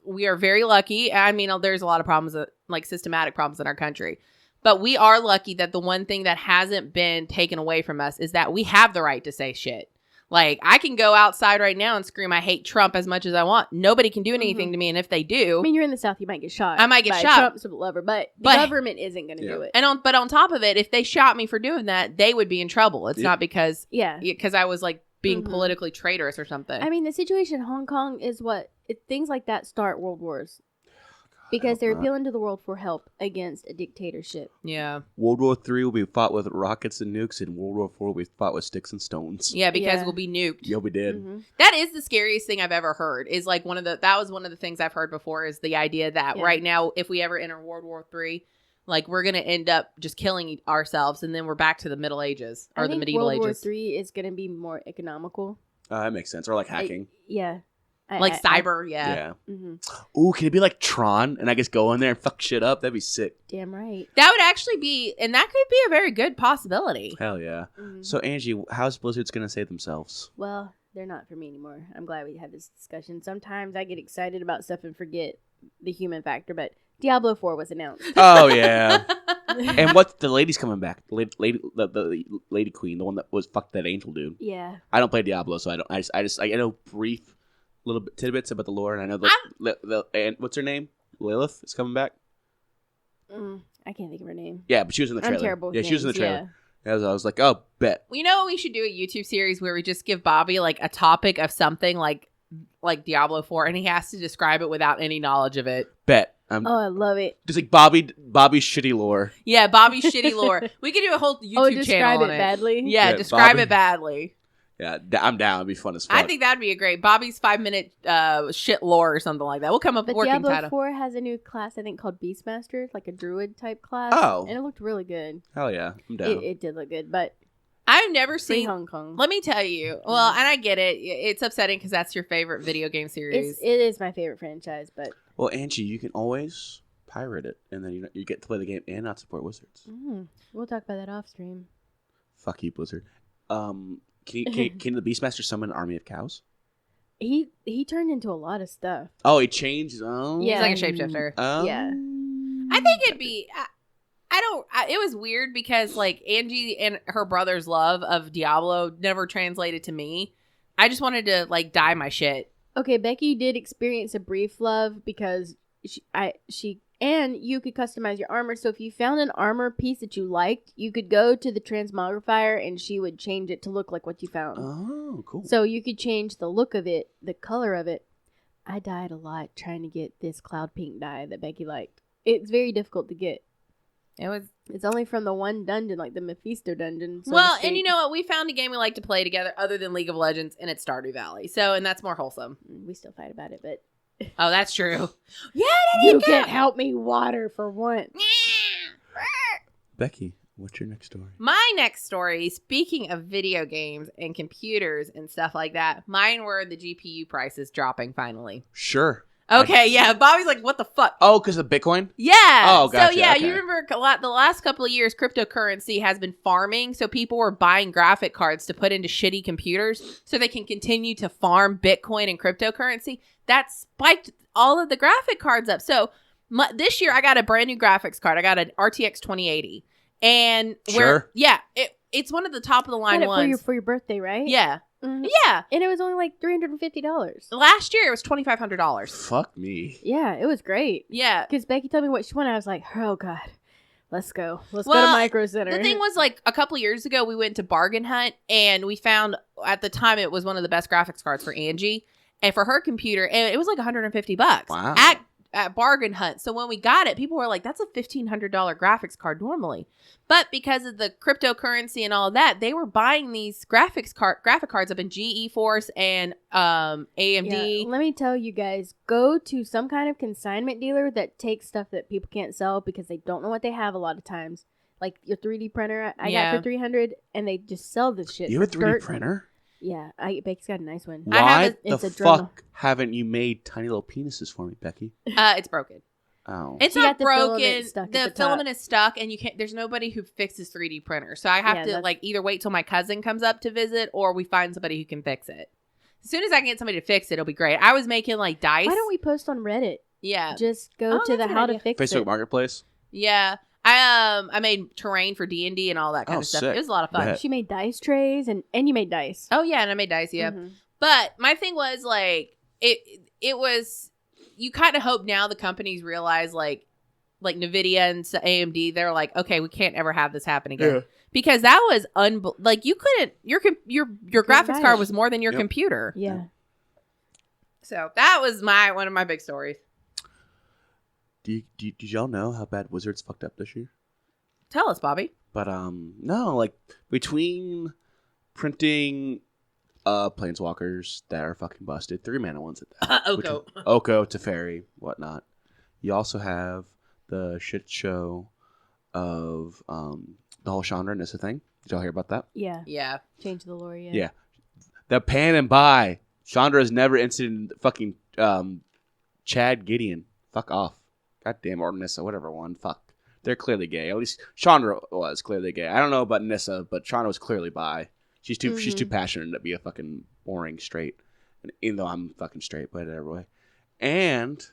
S1: we are very lucky. I mean, there's a lot of problems, like, systematic problems in our country. But we are lucky that the one thing that hasn't been taken away from us is that we have the right to say shit. Like, I can go outside right now and scream, I hate Trump as much as I want. Nobody can do anything to me. And if they do...
S4: I mean, you're in the South, you might get shot.
S1: I might get shot.
S4: Trump's a lover, but the government isn't going to do it.
S1: But on top of it, if they shot me for doing that, they would be in trouble. It's not because... Because I was, like, being politically traitorous or something.
S4: I mean, the situation in Hong Kong is things like that start world wars. Because they're appealing to the world for help against a dictatorship.
S1: Yeah.
S2: World War III will be fought with rockets and nukes, and World War IV will be fought with sticks and stones.
S1: Yeah, because we'll be nuked.
S2: Yeah, we did.
S4: Mm-hmm.
S1: That is the scariest thing I've ever heard. Is like that was one of the things I've heard before is the idea that right now, if we ever enter World War III, like we're going to end up just killing ourselves, and then we're back to the Middle Ages or the medieval ages.
S4: World War III is going to be more economical.
S2: That makes sense. Or like hacking.
S1: Like cyber,
S2: Yeah.
S4: Mm-hmm.
S2: Ooh, can it be like Tron? And I guess go in there and fuck shit up? That'd be sick.
S4: Damn right.
S1: That would actually be, and that could be a very good possibility.
S2: Hell yeah.
S4: Mm-hmm.
S2: So, Angie, how's Blizzard's going to save themselves?
S4: Well, they're not for me anymore. I'm glad we had this discussion. Sometimes I get excited about stuff and forget the human factor, but Diablo 4 was announced.
S2: Oh, yeah. And what? The lady's coming back. The lady queen, the one that was fucked that angel dude.
S4: Yeah.
S2: I don't play Diablo, so I know brief little bit tidbits about the lore, and I know and what's her name? Lilith is coming back.
S4: I can't think of her name.
S2: Yeah, but she was in the trailer.
S4: I'm terrible.
S2: Yeah, she was in the trailer. Yeah. I was like, oh, bet.
S1: You know, we should do a YouTube series where we just give Bobby like a topic of something like like Diablo 4, and he has to describe it without any knowledge of it.
S2: Bet.
S4: I love it.
S2: Just like Bobby's shitty lore.
S1: Yeah, Bobby's shitty lore. We could do a whole YouTube channel on
S4: it badly.
S1: Yeah, describe it badly.
S2: Yeah, I'm down. It'd be fun as fuck.
S1: I think that'd be a great Bobby's 5-minute shit lore or something like that. We'll come up with a working
S4: Diablo
S1: title.
S4: 4 has a new class, I think, called Beastmaster, like a druid type class.
S2: Oh.
S4: And it looked really good.
S2: Hell yeah, I'm down.
S4: It did look good, but
S1: I've never
S4: free
S1: seen
S4: Hong Kong.
S1: Let me tell you. Well, and I get it. It's upsetting because that's your favorite video game series.
S4: It is my favorite franchise, but
S2: Well, Angie, you can always pirate it, and then you get to play the game and not support Wizards.
S4: we'll talk about that off stream.
S2: Fuck you, Blizzard. Can the Beastmaster summon an army of cows?
S4: He turned into a lot of stuff.
S2: Oh, he changed his own?
S1: He's
S4: Yeah.
S1: like a shapeshifter.
S4: Yeah.
S1: I think it'd be. It was weird because like Angie and her brother's love of Diablo never translated to me. I just wanted to like dye my shit.
S4: Okay, Becky did experience a brief love because she and you could customize your armor. So if you found an armor piece that you liked, you could go to the transmogrifier and she would change it to look like what you found.
S2: Oh, cool.
S4: So you could change the look of it, the color of it. I died a lot trying to get this cloud pink dye that Becky liked. It's very difficult to get. It's only from the one dungeon, like the Mephisto dungeon. So
S1: Well, and you know what? We found a game we like to play together other than League of Legends, and it's Stardew Valley. So, and that's more wholesome.
S4: we still fight about it, but
S1: Oh, that's true. Yeah,
S4: you can't help me water for once.
S2: Becky, what's your next story?
S1: My next story, speaking of video games and computers and stuff like that, mine were the GPU prices dropping finally.
S2: Sure.
S1: Okay, yeah. Bobby's like, what the fuck?
S2: Oh, because of Bitcoin?
S1: Yeah.
S2: Oh, gotcha.
S1: So, yeah,
S2: okay.
S1: you remember the last couple of years, cryptocurrency has been farming. So people were buying graphic cards to put into shitty computers so they can continue to farm Bitcoin and cryptocurrency. That spiked all of the graphic cards up. So this year, I got a brand new graphics card. I got an RTX 2080. And it's one of the top of the line ones.
S4: For your birthday, right?
S1: Yeah.
S4: Mm-hmm.
S1: Yeah.
S4: And it was only like $350.
S1: Last year, it was $2,500.
S2: Fuck me.
S4: Yeah, it was great.
S1: Yeah.
S4: Because Becky told me what she wanted. I was like, oh, God. Let's go. Let's go to Micro Center.
S1: The thing was, like, a couple years ago, we went to Bargain Hunt, and we found, at the time, it was one of the best graphics cards for Angie, and for her computer, and it was like $150.
S2: Wow.
S1: At Bargain Hunt. So when we got it, people were like, that's a $1,500 graphics card normally. But because of the cryptocurrency and all of that, they were buying these graphic cards up in GeForce and AMD.
S4: Yeah, let me tell you guys, go to some kind of consignment dealer that takes stuff that people can't sell because they don't know what they have a lot of times. Like your 3D printer I got for $300, and they just sell this shit.
S2: You have a 3D printer?
S4: Yeah, Becky's got a nice one.
S2: Why the fuck haven't you made tiny little penises for me, Becky?
S1: It's broken.
S2: Oh.
S1: It's
S4: She
S1: not
S4: got the
S1: broken.
S4: filament stuck at
S1: The
S4: the
S1: filament is stuck, and you can't. There's nobody who fixes 3D printers, so I have to like either wait till my cousin comes up to visit, or we find somebody who can fix it. As soon as I can get somebody to fix it, it'll be great. I was making like dice.
S4: Why don't we post on Reddit?
S1: Yeah,
S4: Just go to the how to fix
S2: Facebook
S4: it.
S2: Marketplace.
S1: Yeah, I made terrain for D&D and all that kind of stuff.
S2: Sick.
S1: It was a lot of fun.
S4: She made dice trays, and you made dice.
S1: Oh yeah, and I made dice. Yeah, but my thing was like it was. You kind of hope now the companies realize like NVIDIA and AMD, they're like, okay, we can't ever have this happen again.
S2: Yeah.
S1: Because that was like you couldn't your graphics card was more than your computer.
S4: Yeah.
S1: So that was one of my big stories.
S2: Did y'all know how bad Wizards fucked up this year?
S1: Tell us, Bobby.
S2: But no, like between printing planeswalkers that are fucking busted, 3-mana ones at that.
S1: Oko,
S2: Teferi, whatnot. You also have the shit show of the whole Chandra Nissa thing. Did y'all hear about that?
S4: Yeah.
S1: Yeah.
S4: Change the lore, yeah.
S2: Yeah. The pan and buy. Chandra has never incident fucking Chad Gideon. Fuck off. Goddamn, or Nissa, whatever one. Fuck. They're clearly gay. At least Chandra was clearly gay. I don't know about Nissa, but Chandra was clearly bi. She's too passionate to be a fucking boring straight. And even though I'm fucking straight, but whatever way. And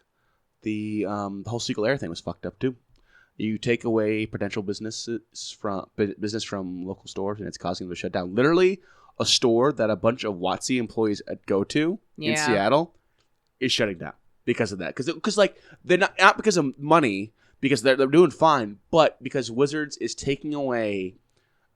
S2: the whole Sequel Air thing was fucked up too. You take away potential business from local stores, and it's causing them to shut down. Literally, a store that a bunch of WotC employees go to in Seattle is shutting down because of that. Because like they're not because of money, because they're doing fine, but because Wizards is taking away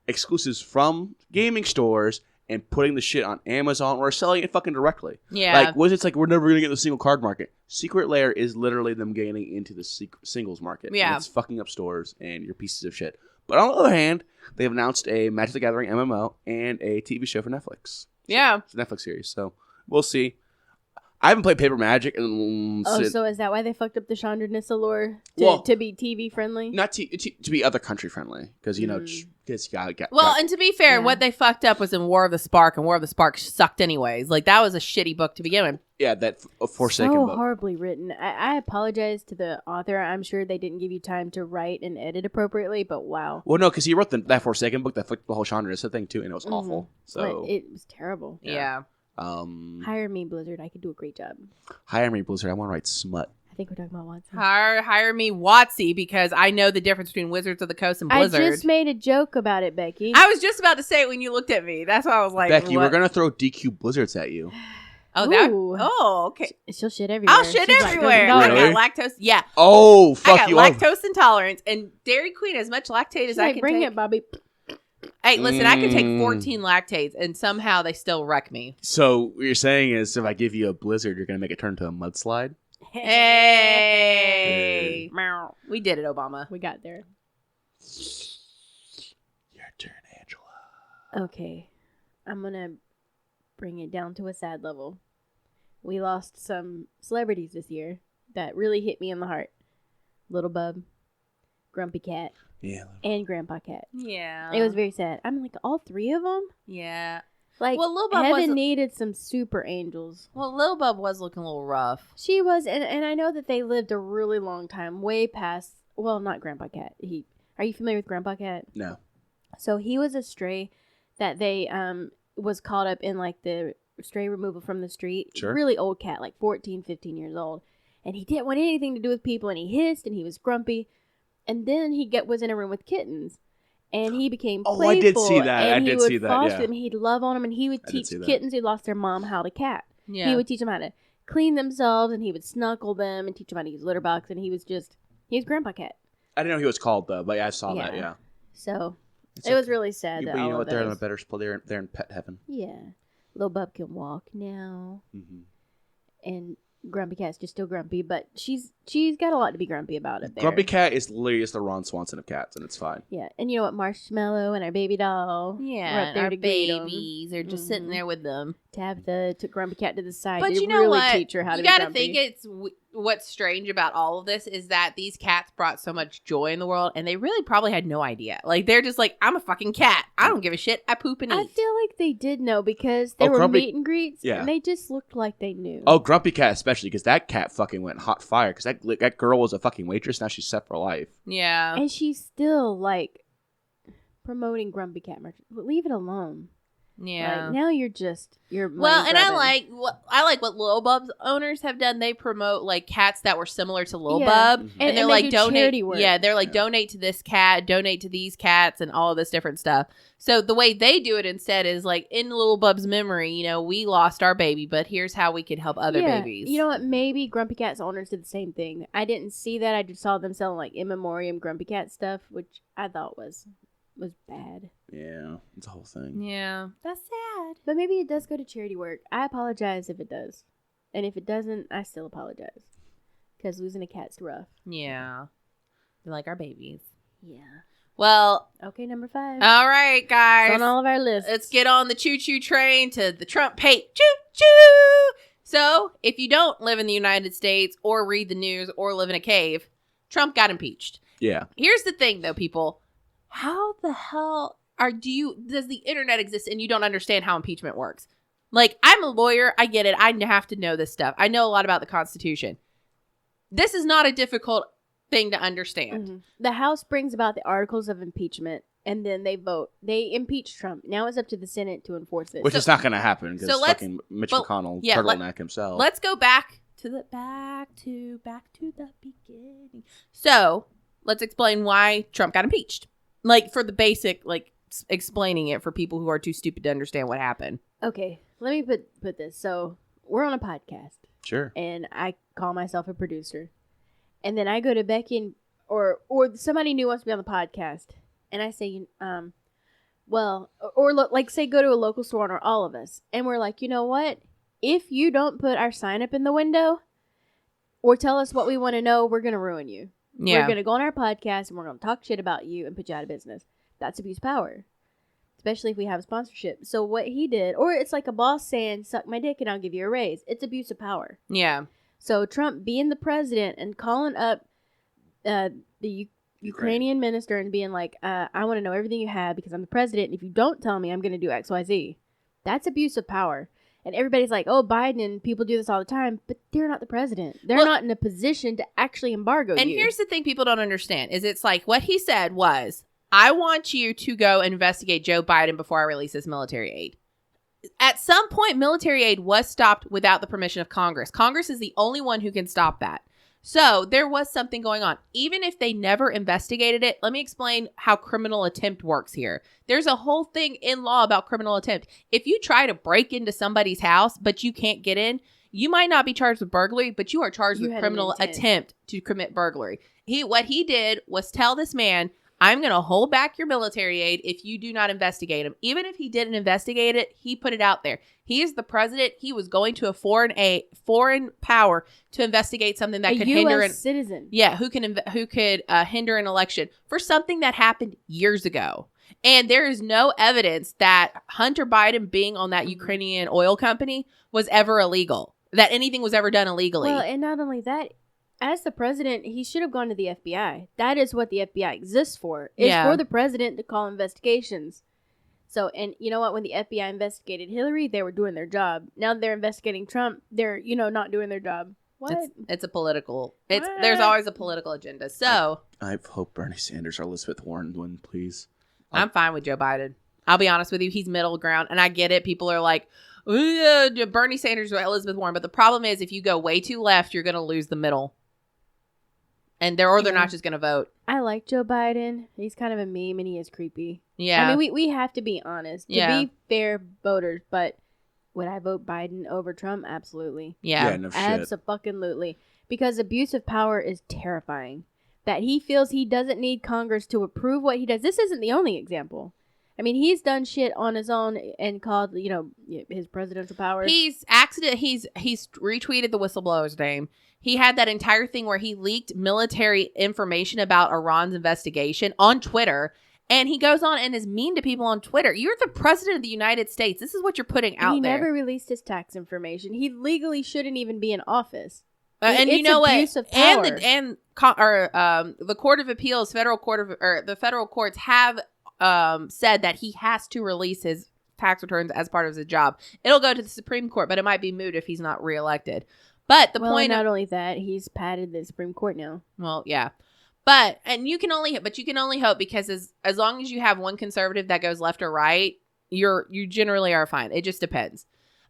S2: exclusives from gaming stores and putting the shit on Amazon or selling it fucking directly.
S1: Yeah.
S2: Like, Wizards like, we're never going to get the single card market. Secret Lair is literally them getting into the singles market.
S1: Yeah.
S2: And it's fucking up stores and your pieces of shit. But on the other hand, they've announced a Magic the Gathering MMO and a TV show for Netflix.
S1: Yeah.
S2: It's a Netflix series, so we'll see. I haven't played Paper Magic.
S4: So is that why they fucked up the Chandra Nissa lore to be TV friendly?
S2: Not to be other country friendly, because because you gotta get.
S1: Well, and to be fair, what they fucked up was in War of the Spark, and War of the Spark sucked anyways. Like, that was a shitty book to begin with.
S2: Yeah, that Forsaken
S4: so
S2: book.
S4: horribly written. I apologize to the author. I'm sure they didn't give you time to write and edit appropriately, but wow.
S2: Well, no, because he wrote that Forsaken book that flipped the whole Chandra Nissa thing too, and it was awful. So
S4: it was terrible.
S1: Yeah.
S4: Hire me, Blizzard. I could do a great job.
S2: Hire me, Blizzard. I want to write smut.
S4: I think we're talking about Watson.
S1: Hire me, Watsy, because I know the difference between Wizards of the Coast and Blizzard.
S4: I just made a joke about it, Becky.
S1: I was just about to say it when you looked at me. That's why I was like,
S2: Becky,
S1: what?
S2: we're gonna throw DQ Blizzards at you.
S1: Okay.
S4: She'll shit everywhere.
S1: I'll shit everywhere.
S2: "Don't
S1: I
S2: Really?
S1: got lactose. Yeah.
S2: Oh, fuck
S1: I got
S2: you!
S1: lactose intolerance, and Dairy Queen as much lactate as
S4: She's
S1: I
S4: like,
S1: can
S4: bring
S1: take.
S4: it, Bobby.
S1: Hey, listen, I can take 14 lactates, and somehow they still wreck me.
S2: So what you're saying is, if I give you a blizzard, you're gonna make it turn into a mudslide?
S1: Hey. We did it, Obama.
S4: We got there.
S2: Your turn, Angela.
S4: Okay. I'm going to bring it down to a sad level. We lost some celebrities this year that really hit me in the heart. Little Bub, Grumpy Cat, and Grandpa Cat.
S1: Yeah.
S4: It was very sad. I mean, like, all three of them?
S1: Yeah.
S4: Like,
S1: Well, Lil Bub
S4: Heaven
S1: was-
S4: needed some super angels.
S1: Well, Lil Bub was looking a little rough.
S4: She was, and I know that they lived a really long time, way past, well, not Grandpa Cat. Are you familiar with Grandpa Cat?
S2: No.
S4: So he was a stray that they was caught up in like the stray removal from the street.
S2: Sure.
S4: Really old cat, like 14, 15 years old. And he didn't want anything to do with people, and he hissed, and he was grumpy. And then he was in a room with kittens, and he became playful.
S2: I did see that.
S4: And
S2: I did see that,
S4: foster
S2: yeah.
S4: them. He'd love on them, and he would teach kittens who lost their mom how to cat.
S1: Yeah.
S4: He would teach them how to clean themselves, and he would snuckle them and teach them how to use litter box. And he was Grandpa Cat.
S2: I didn't know he was called though, but yeah, I saw that.
S4: Yeah.
S2: Yeah.
S4: So
S2: It's
S4: it was really sad.
S2: But
S4: that
S2: you
S4: all
S2: know
S4: of
S2: what? They're in a
S4: those-
S2: better spot. They're in pet heaven.
S4: Yeah. Little Bub can walk now.
S2: Mm-hmm.
S4: And Grumpy Cat's just still grumpy, but she's got a lot to be grumpy about it there.
S2: Grumpy Cat is literally just the Ron Swanson of cats, and it's fine.
S4: Yeah. And you know what? Marshmallow and our baby doll. were
S1: Yeah,
S4: up there
S1: our
S4: to greet 'em.
S1: babies are just sitting there with them.
S4: Tabitha took Grumpy Cat to the side.
S1: But
S4: to
S1: you know
S4: really
S1: what?
S4: teach her how to
S1: You
S4: be
S1: gotta
S4: grumpy.
S1: think it's what's strange about all of this is that these cats brought so much joy in the world, and they really probably had no idea. Like, they're just like, I'm a fucking cat. I don't give a shit. I poop and
S4: I
S1: eat.
S4: feel like they did know because there were
S2: Grumpy-
S4: meet and greets,
S2: Yeah.
S4: and they just looked like they knew.
S2: Oh, Grumpy Cat especially, because that cat fucking went hot fire. Because that girl was a fucking waitress. Now she's set for life.
S1: Yeah.
S4: And she's still like promoting Grumpy Cat merch. Leave it alone.
S1: Yeah.
S4: Like, now you're
S1: Well, and
S4: money-grubbing.
S1: I like what Lil Bub's owners have done. They promote like cats that were similar to Lil
S4: Yeah.
S1: Bub,
S2: Mhm.
S1: and they're
S4: they
S1: like
S4: do
S1: donate.
S4: charity work.
S1: Yeah, they're like
S2: Yeah.
S1: donate to this cat, donate to these cats, and all of this different stuff. So the way they do it instead is like in Lil Bub's memory. You know, we lost our baby, but here's how we could help other babies.
S4: You know what? Maybe Grumpy Cat's owners did the same thing. I didn't see that. I just saw them selling like in memoriam Grumpy Cat stuff, which I thought was bad.
S2: Yeah, it's a whole thing.
S1: Yeah, that's sad.
S4: But maybe it does go to charity work. I apologize if it does. And if it doesn't, I still apologize. Because losing a cat's rough.
S1: Yeah, they're like our babies.
S4: Yeah.
S1: Well,
S4: Okay, number 5.
S1: all right, guys.
S4: It's on all of our lists.
S1: Let's get on the choo-choo train to the Trump hate. Choo-choo! So, if you don't live in the United States or read the news or live in a cave, Trump got impeached.
S2: Yeah.
S1: Here's the thing, though, people. How the hell does the internet exist and you don't understand how impeachment works? Like, I'm a lawyer. I get it. I have to know this stuff. I know a lot about the Constitution. This is not a difficult thing to understand.
S4: Mhm. The House brings about the articles of impeachment, and then they vote. They impeach Trump. Now it's up to the Senate to enforce it.
S2: Which is not going to happen because
S1: so let's-
S2: fucking Mitch
S1: well,
S2: McConnell,
S1: yeah,
S2: turtleneck himself.
S1: Let's go back to the beginning. So, let's explain why Trump got impeached. Like, for the basic, like, explaining it for people who are too stupid to understand what happened.
S4: Okay, let me put this. So we're on a podcast,
S2: Sure.
S4: and I call myself a producer, and then I go to Becky or somebody new wants to be on the podcast, and I say, Well, or like say go to a local store or all of us, and we're like, you know what? If you don't put our sign up in the window or tell us what we want to know, we're going to ruin you.
S1: Yeah.
S4: We're going to go on our podcast and we're going to talk shit about you and put you out of business. That's abuse of power, especially if we have a sponsorship. So what he did, or it's like a boss saying, suck my dick and I'll give you a raise. It's abuse of power.
S1: Yeah.
S4: So Trump being the president and calling up the Ukrainian minister and being like, I want to know everything you have because I'm the president. And if you don't tell me, I'm going to do X, Y, Z. That's abuse of power. And everybody's like, oh, Biden and people do this all the time. But they're not the president. They're not in a position to actually embargo you.
S1: And here's the thing people don't understand is it's like what he said was, I want you to go investigate Joe Biden before I release this military aid. At some point, military aid was stopped without the permission of Congress. Congress is the only one who can stop that. So there was something going on. Even if they never investigated it, let me explain how criminal attempt works here. There's a whole thing in law about criminal attempt. If you try to break into somebody's house, but you can't get in, you might not be charged with burglary, but you are charged with criminal attempt to commit burglary. What he did was tell this man, I'm going to hold back your military aid if you do not investigate him. Even if he didn't investigate it, he put it out there. He is the president. He was going to a foreign power to investigate something that could hinder a
S4: citizen.
S1: Yeah, who could hinder an election for something that happened years ago. And there is no evidence that Hunter Biden being on that Ukrainian oil company was ever illegal, that anything was ever done illegally.
S4: Well, and not only that, as the president, he should have gone to the FBI. That is what the FBI exists for. It's for the president to call investigations. So, and you know what? When the FBI investigated Hillary, they were doing their job. Now they're investigating Trump. They're, not doing their job. What?
S1: It's a political. There's always a political agenda. So
S2: I hope Bernie Sanders or Elizabeth Warren win, please.
S1: I'm fine with Joe Biden. I'll be honest with you. He's middle ground, and I get it. People are like, Bernie Sanders or Elizabeth Warren. But the problem is, if you go way too left, you're going to lose the middle. And they're not just going to vote.
S4: I like Joe Biden. He's kind of a meme and he is creepy.
S1: Yeah.
S4: I mean, we have to be honest. To be fair voters, but would I vote Biden over Trump? Absolutely.
S1: Yeah.
S2: No shit.
S4: Abso-fucking-lutely. Because abuse of power is terrifying. That he feels he doesn't need Congress to approve what he does. This isn't the only example. I mean, he's done shit on his own and called, his presidential powers.
S1: He's retweeted the whistleblower's name. He had that entire thing where he leaked military information about Iran's investigation on Twitter. And he goes on and is mean to people on Twitter. You're the president of the United States. This is what you're putting out there.
S4: He never released his tax information. He legally shouldn't even be in office.
S1: And
S4: it's
S1: you know what?
S4: Abuse of power.
S1: The Court of Appeals, the federal courts have said that he has to release his tax returns as part of his job. It'll go to the Supreme Court, but it might be moot if he's not reelected. But
S4: not only that, he's padded the Supreme Court now.
S1: Well, yeah. But you can only hope because as long as you have one conservative that goes left or right, you generally are fine. It just depends.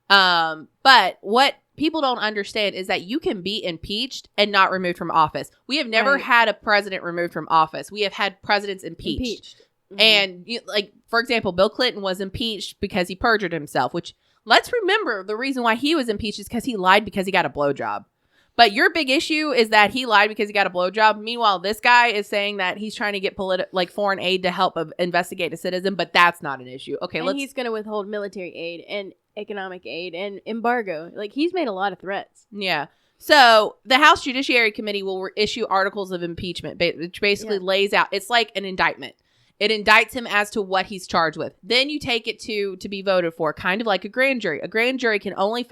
S1: But what people don't understand is that you can be impeached and not removed from office. We have never had a president removed from office. We have had presidents impeached. Mm-hmm. And for example, Bill Clinton was impeached because he perjured himself, which let's remember the reason why he was impeached is because he lied because he got a blowjob. But your big issue is that he lied because he got a blowjob. Meanwhile, this guy is saying that he's trying to get foreign aid to help investigate a citizen, but that's not an issue. Okay,
S4: and he's going to withhold military aid and economic aid and embargo. He's made a lot of threats.
S1: Yeah. So the House Judiciary Committee will issue articles of impeachment, which basically lays out. It's like an indictment. It indicts him as to what he's charged with. Then you take it to be voted for, kind of like a grand jury. A grand jury can only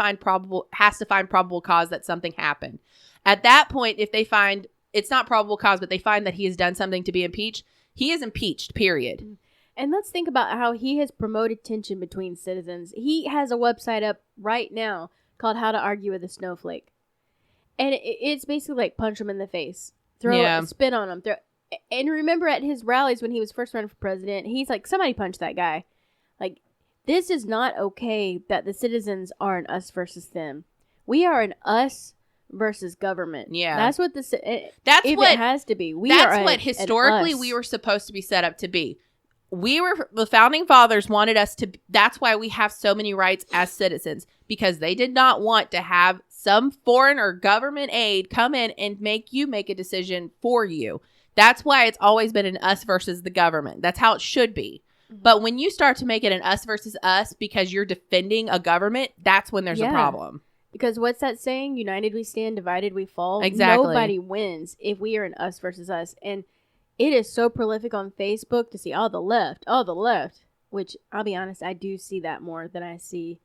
S1: has to find probable cause that something happened. At that point, if they find it's not probable cause, but they find that he has done something to be impeached, he is impeached, period.
S4: And let's think about how he has promoted tension between citizens. He has a website up right now called How to Argue with a Snowflake. And it's basically like punch him in the face, throw a spit on him, and remember at his rallies when he was first running for president, he's like, somebody punch that guy. This is not okay that the citizens are an us versus them. We are an us versus government. Yeah. That's what it has to be.
S1: That's what historically we were supposed to be set up to be. The founding fathers wanted us to, that's why we have so many rights as citizens, because they did not want to have some foreign or government aid come in and make you make a decision for you. That's why it's always been an us versus the government. That's how it should be. But when you start to make it an us versus us because you're defending a government, that's when there's a problem.
S4: Because what's that saying? United we stand, divided we fall.
S1: Exactly.
S4: Nobody wins if we are an us versus us. And it is so prolific on Facebook to see the left, which I'll be honest, I do see that more than I see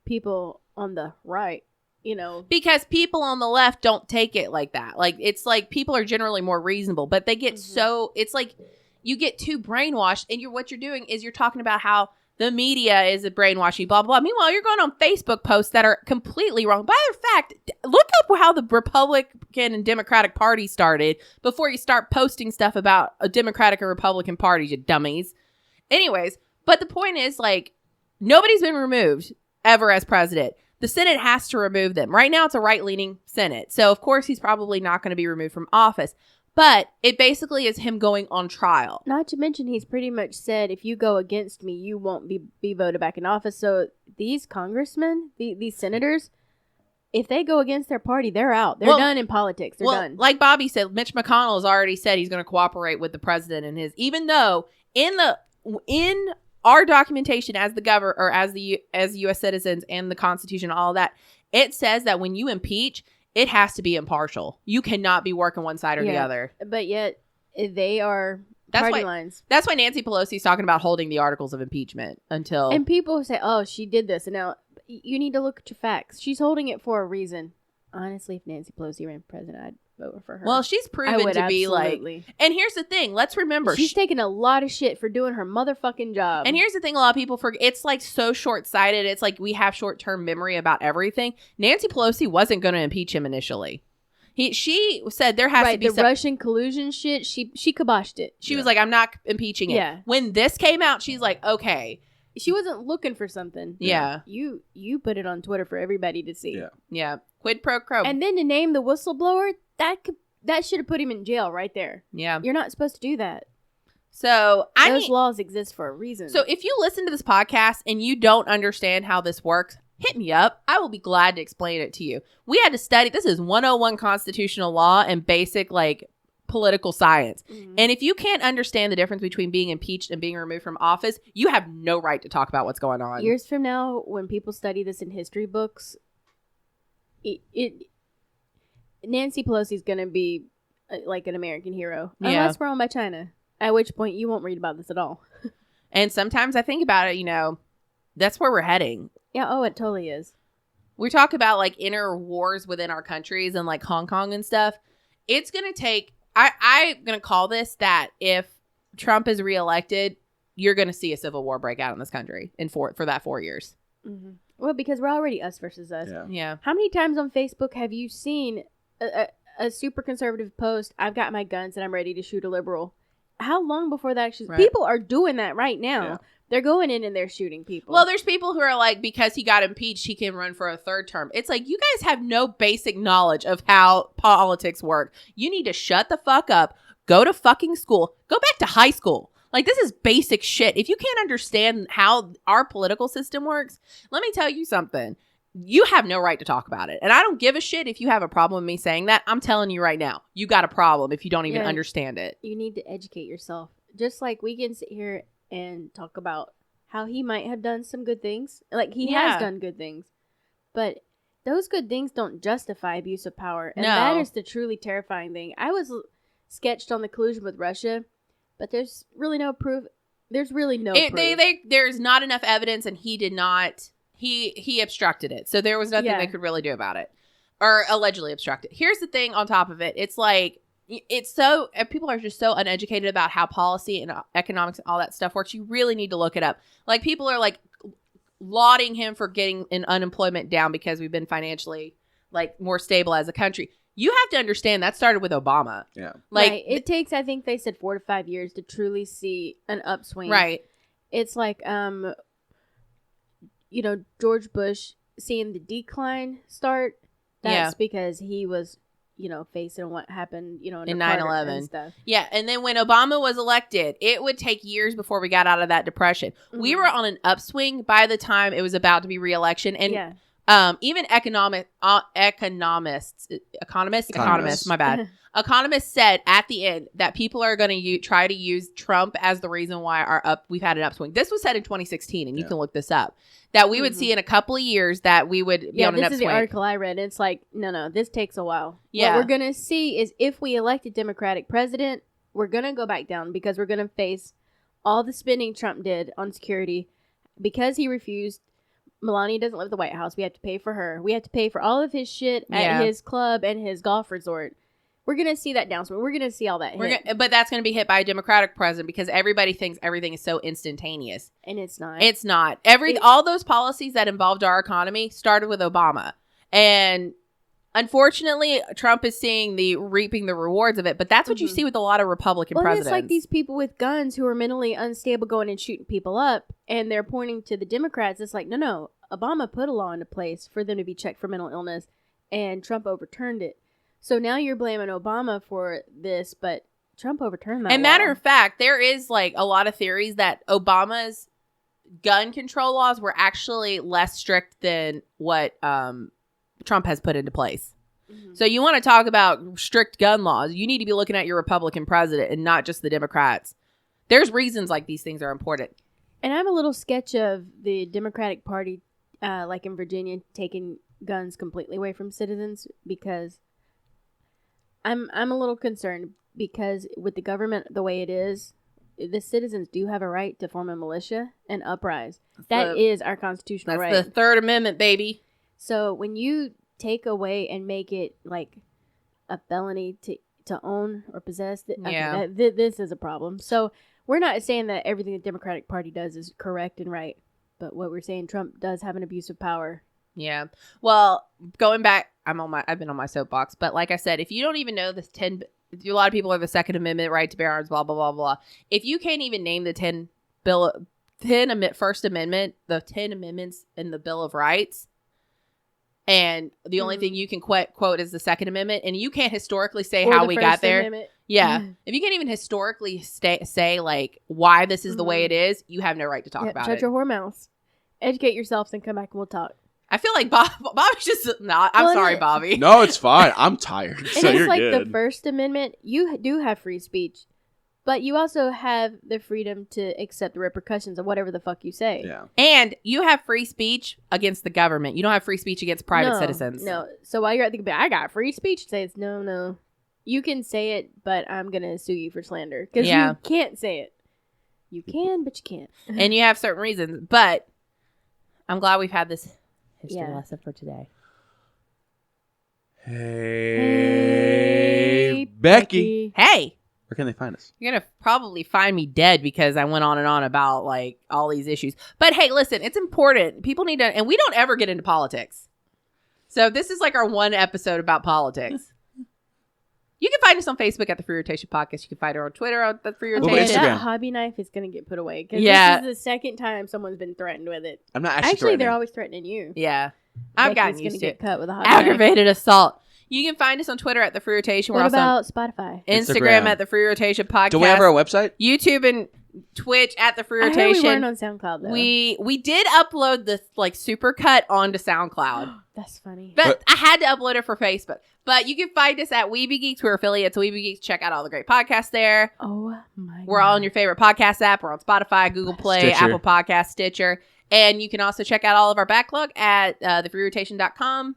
S4: people on the right,
S1: Because people on the left don't take it like that. Like, it's like people are generally more reasonable, but they get it's like you get too brainwashed, and what you're doing is you're talking about how the media is a brainwashing, blah, blah, blah. Meanwhile, you're going on Facebook posts that are completely wrong. By the fact, look up how the Republican and Democratic Party started before you start posting stuff about a Democratic or Republican party, you dummies. Anyways, but the point is, like, nobody's been removed ever as president. The Senate has to remove them. Right now, it's a right-leaning Senate. So, of course, he's probably not going to be removed from office. But it basically is him going on trial.
S4: Not to mention, he's pretty much said, if you go against me, you won't be voted back in office. So these congressmen, these senators, if they go against their party, they're out. They're done in politics. They're done.
S1: Like Bobby said, Mitch McConnell has already said he's going to cooperate with the president and even though in our documentation as the governor or as U.S. citizens and the Constitution, all that, it says that when you impeach, it has to be impartial. You cannot be working one side or the other.
S4: But yet, they are party lines.
S1: That's why Nancy Pelosi's talking about holding the articles of impeachment until...
S4: And people say, oh, she did this. And now, you need to look at your facts. She's holding it for a reason. Honestly, if Nancy Pelosi ran president, I'd vote for her.
S1: Well, she's proven to be like... And here's the thing. Let's remember.
S4: She's taking a lot of shit for doing her motherfucking job.
S1: And here's the thing. A lot of people forget. It's like so short-sighted. It's like we have short-term memory about everything. Nancy Pelosi wasn't going to impeach him initially. She said there has to be
S4: the Russian collusion shit. She kiboshed it.
S1: She was like, I'm not impeaching it.
S4: Yeah.
S1: When this came out, she's like, okay.
S4: She wasn't looking for something.
S1: Yeah.
S4: You put it on Twitter for everybody to see.
S1: Yeah. Quid pro quo.
S4: And then to name the whistleblower, that should have put him in jail right there.
S1: Yeah.
S4: You're not supposed to do that.
S1: So
S4: those laws exist for a reason.
S1: So if you listen to this podcast and you don't understand how this works, hit me up. I will be glad to explain it to you. We had to study. This is 101 constitutional law and basic political science. Mm-hmm. And if you can't understand the difference between being impeached and being removed from office, you have no right to talk about what's going on.
S4: Years from now, when people study this in history books, Nancy Pelosi's going to be like an American hero. Unless we're owned by China. At which point you won't read about this at all.
S1: And sometimes I think about it, that's where we're heading.
S4: Yeah, it totally is.
S1: We talk about inner wars within our countries and Hong Kong and stuff. It's going to take, I'm going to call this that if Trump is reelected, you're going to see a civil war break out in this country for that 4 years.
S4: Mm-hmm. Well, because we're already us versus us.
S1: Yeah.
S4: How many times on Facebook have you seen a super conservative post, I've got my guns and I'm ready to shoot a liberal? How long before that actually... Right. People are doing that right now. Yeah. They're going in and they're shooting people.
S1: Well, there's people who are like, because he got impeached, he can run for a third term. It's like, you guys have no basic knowledge of how politics work. You need to shut the fuck up, go to fucking school, go back to high school. This is basic shit. If you can't understand how our political system works, let me tell you something. You have no right to talk about it. And I don't give a shit if you have a problem with me saying that. I'm telling you right now, you got a problem if you don't even understand it.
S4: You need to educate yourself. Just like we can sit here and talk about how he might have done some good things. He has done good things. But those good things don't justify abuse of power. And that is the truly terrifying thing. I was sketched on the collusion with Russia, but there's really no proof. There's really no proof.
S1: There's not enough evidence, and he did not... He obstructed it. So there was nothing they could really do about it. Or allegedly obstructed. Here's the thing on top of it. It's people are just so uneducated about how policy and economics and all that stuff works. You really need to look it up. People are lauding him for getting an unemployment down because we've been financially more stable as a country. You have to understand that started with Obama.
S2: Yeah.
S4: Right. It takes, I think they said 4 to 5 years to truly see an upswing.
S1: Right.
S4: It's George Bush seeing the decline start. That's because he was, facing what happened, in
S1: 9/11
S4: and stuff.
S1: Yeah. And then when Obama was elected, it would take years before we got out of that depression. Mm-hmm. We were on an upswing by the time it was about to be re-election. And Even economists, my bad. Economists said at the end that people are going to try to use Trump as the reason why we've had an upswing. This was said in 2016, and you can look this up. That we would see in a couple of years that we would be on an upswing.
S4: This is the article I read. It's like, no, this takes a while. Yeah. What we're going to see is if we elect a Democratic president, we're going to go back down because we're going to face all the spending Trump did on security because he refused. Melania doesn't live at the White House. We have to pay for her. We have to pay for all of his shit at his club and his golf resort. We're going to see that downswing. We're going to see all that hit.
S1: But that's going to be hit by a Democratic president because everybody thinks everything is so instantaneous.
S4: And it's not.
S1: It's not. All those policies that involved our economy started with Obama. And unfortunately, Trump is reaping the rewards of it. But that's what you see with a lot of Republican presidents.
S4: It's like these people with guns who are mentally unstable going and shooting people up. And they're pointing to the Democrats. It's like, no. Obama put a law into place for them to be checked for mental illness. And Trump overturned it. So now you're blaming Obama for this, but Trump overturned that.
S1: And matter of fact, there is like a lot of theories that Obama's gun control laws were actually less strict than what Trump has put into place. Mm-hmm. So you want to talk about strict gun laws, you need to be looking at your Republican president and not just the Democrats. There's reasons like these things are important.
S4: And I have a little sketch of the Democratic Party, like in Virginia, taking guns completely away from citizens because I'm a little concerned because with the government the way it is, the citizens do have a right to form a militia and uprise. That is our constitutional right.
S1: That's the Third Amendment, baby.
S4: So when you take away and make it like a felony to own or possess, this is a problem. So we're not saying that everything the Democratic Party does is correct and right, but what we're saying, Trump does have an abuse of power.
S1: Yeah. Well, going back, I've been on my soapbox, but like I said, if you don't even know the a lot of people are the Second Amendment, right to bear arms, blah, blah, blah, blah. If you can't even name the First Amendment, the 10 amendments in the Bill of Rights, and the only thing you can quote is the Second Amendment, and you can't historically say how we got there. Amendment. Yeah. If you can't even historically say like why this is the way it is, you have no right to talk about it.
S4: Shut your whore mouth. Educate yourselves and come back and we'll talk.
S1: I feel like Bobby's just not. I'm sorry, Bobby.
S2: No, it's fine. I'm tired. So
S4: it's
S2: you're
S4: like
S2: good.
S4: The First Amendment, you do have free speech, but you also have the freedom to accept the repercussions of whatever the fuck you say.
S2: Yeah.
S1: And you have free speech against the government. You don't have free speech against private citizens.
S4: No. So while you're at the I got free speech, say it's no. You can say it, but I'm going to sue you for slander. Because you can't say it. You can, but you can't.
S1: And you have certain reasons. But I'm glad we've had this history lesson for today.
S2: Hey, Becky.
S1: Hey.
S2: Where can they find us?
S1: You're going to probably find me dead because I went on and on about like all these issues. But hey, listen, it's important. People need to, and we don't ever get into politics. So this is like our one episode about politics. You can find us on Facebook at The Free Rotation Podcast. You can find her on Twitter at The Free Rotation.
S4: That hobby knife is going to get put away. Because this is the second time someone's been threatened with it.
S2: I'm not actually
S4: they're always threatening you.
S1: Yeah. I've gotten used to
S4: get cut with a hobby
S1: aggravated assault. You can find us on Twitter at The Free Rotation.
S4: What about Spotify?
S1: Instagram at The Free Rotation Podcast.
S2: Do we have our website?
S1: YouTube and Twitch at The Free Rotation.
S4: I heard we weren't on SoundCloud, though.
S1: We did upload the like supercut onto SoundCloud.
S4: That's funny.
S1: But I had to upload it for Facebook. But you can find us at Weeby Geeks. We're affiliates of Weeby Geeks. Check out all the great podcasts there.
S4: Oh, my God.
S1: We're all on your favorite podcast app. We're on Spotify, Google Play,
S2: Stitcher.
S1: Apple Podcasts, Stitcher. And you can also check out all of our backlog at TheFreeRotation.com.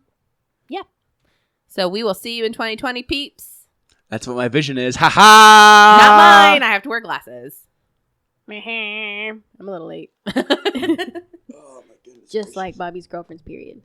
S1: Yeah. So we will see you in 2020, peeps.
S2: That's what my vision is. Ha ha!
S1: Not mine. I have to wear glasses.
S4: I'm a little late.
S2: Oh, my goodness.
S4: Just like Bobby's girlfriend's period.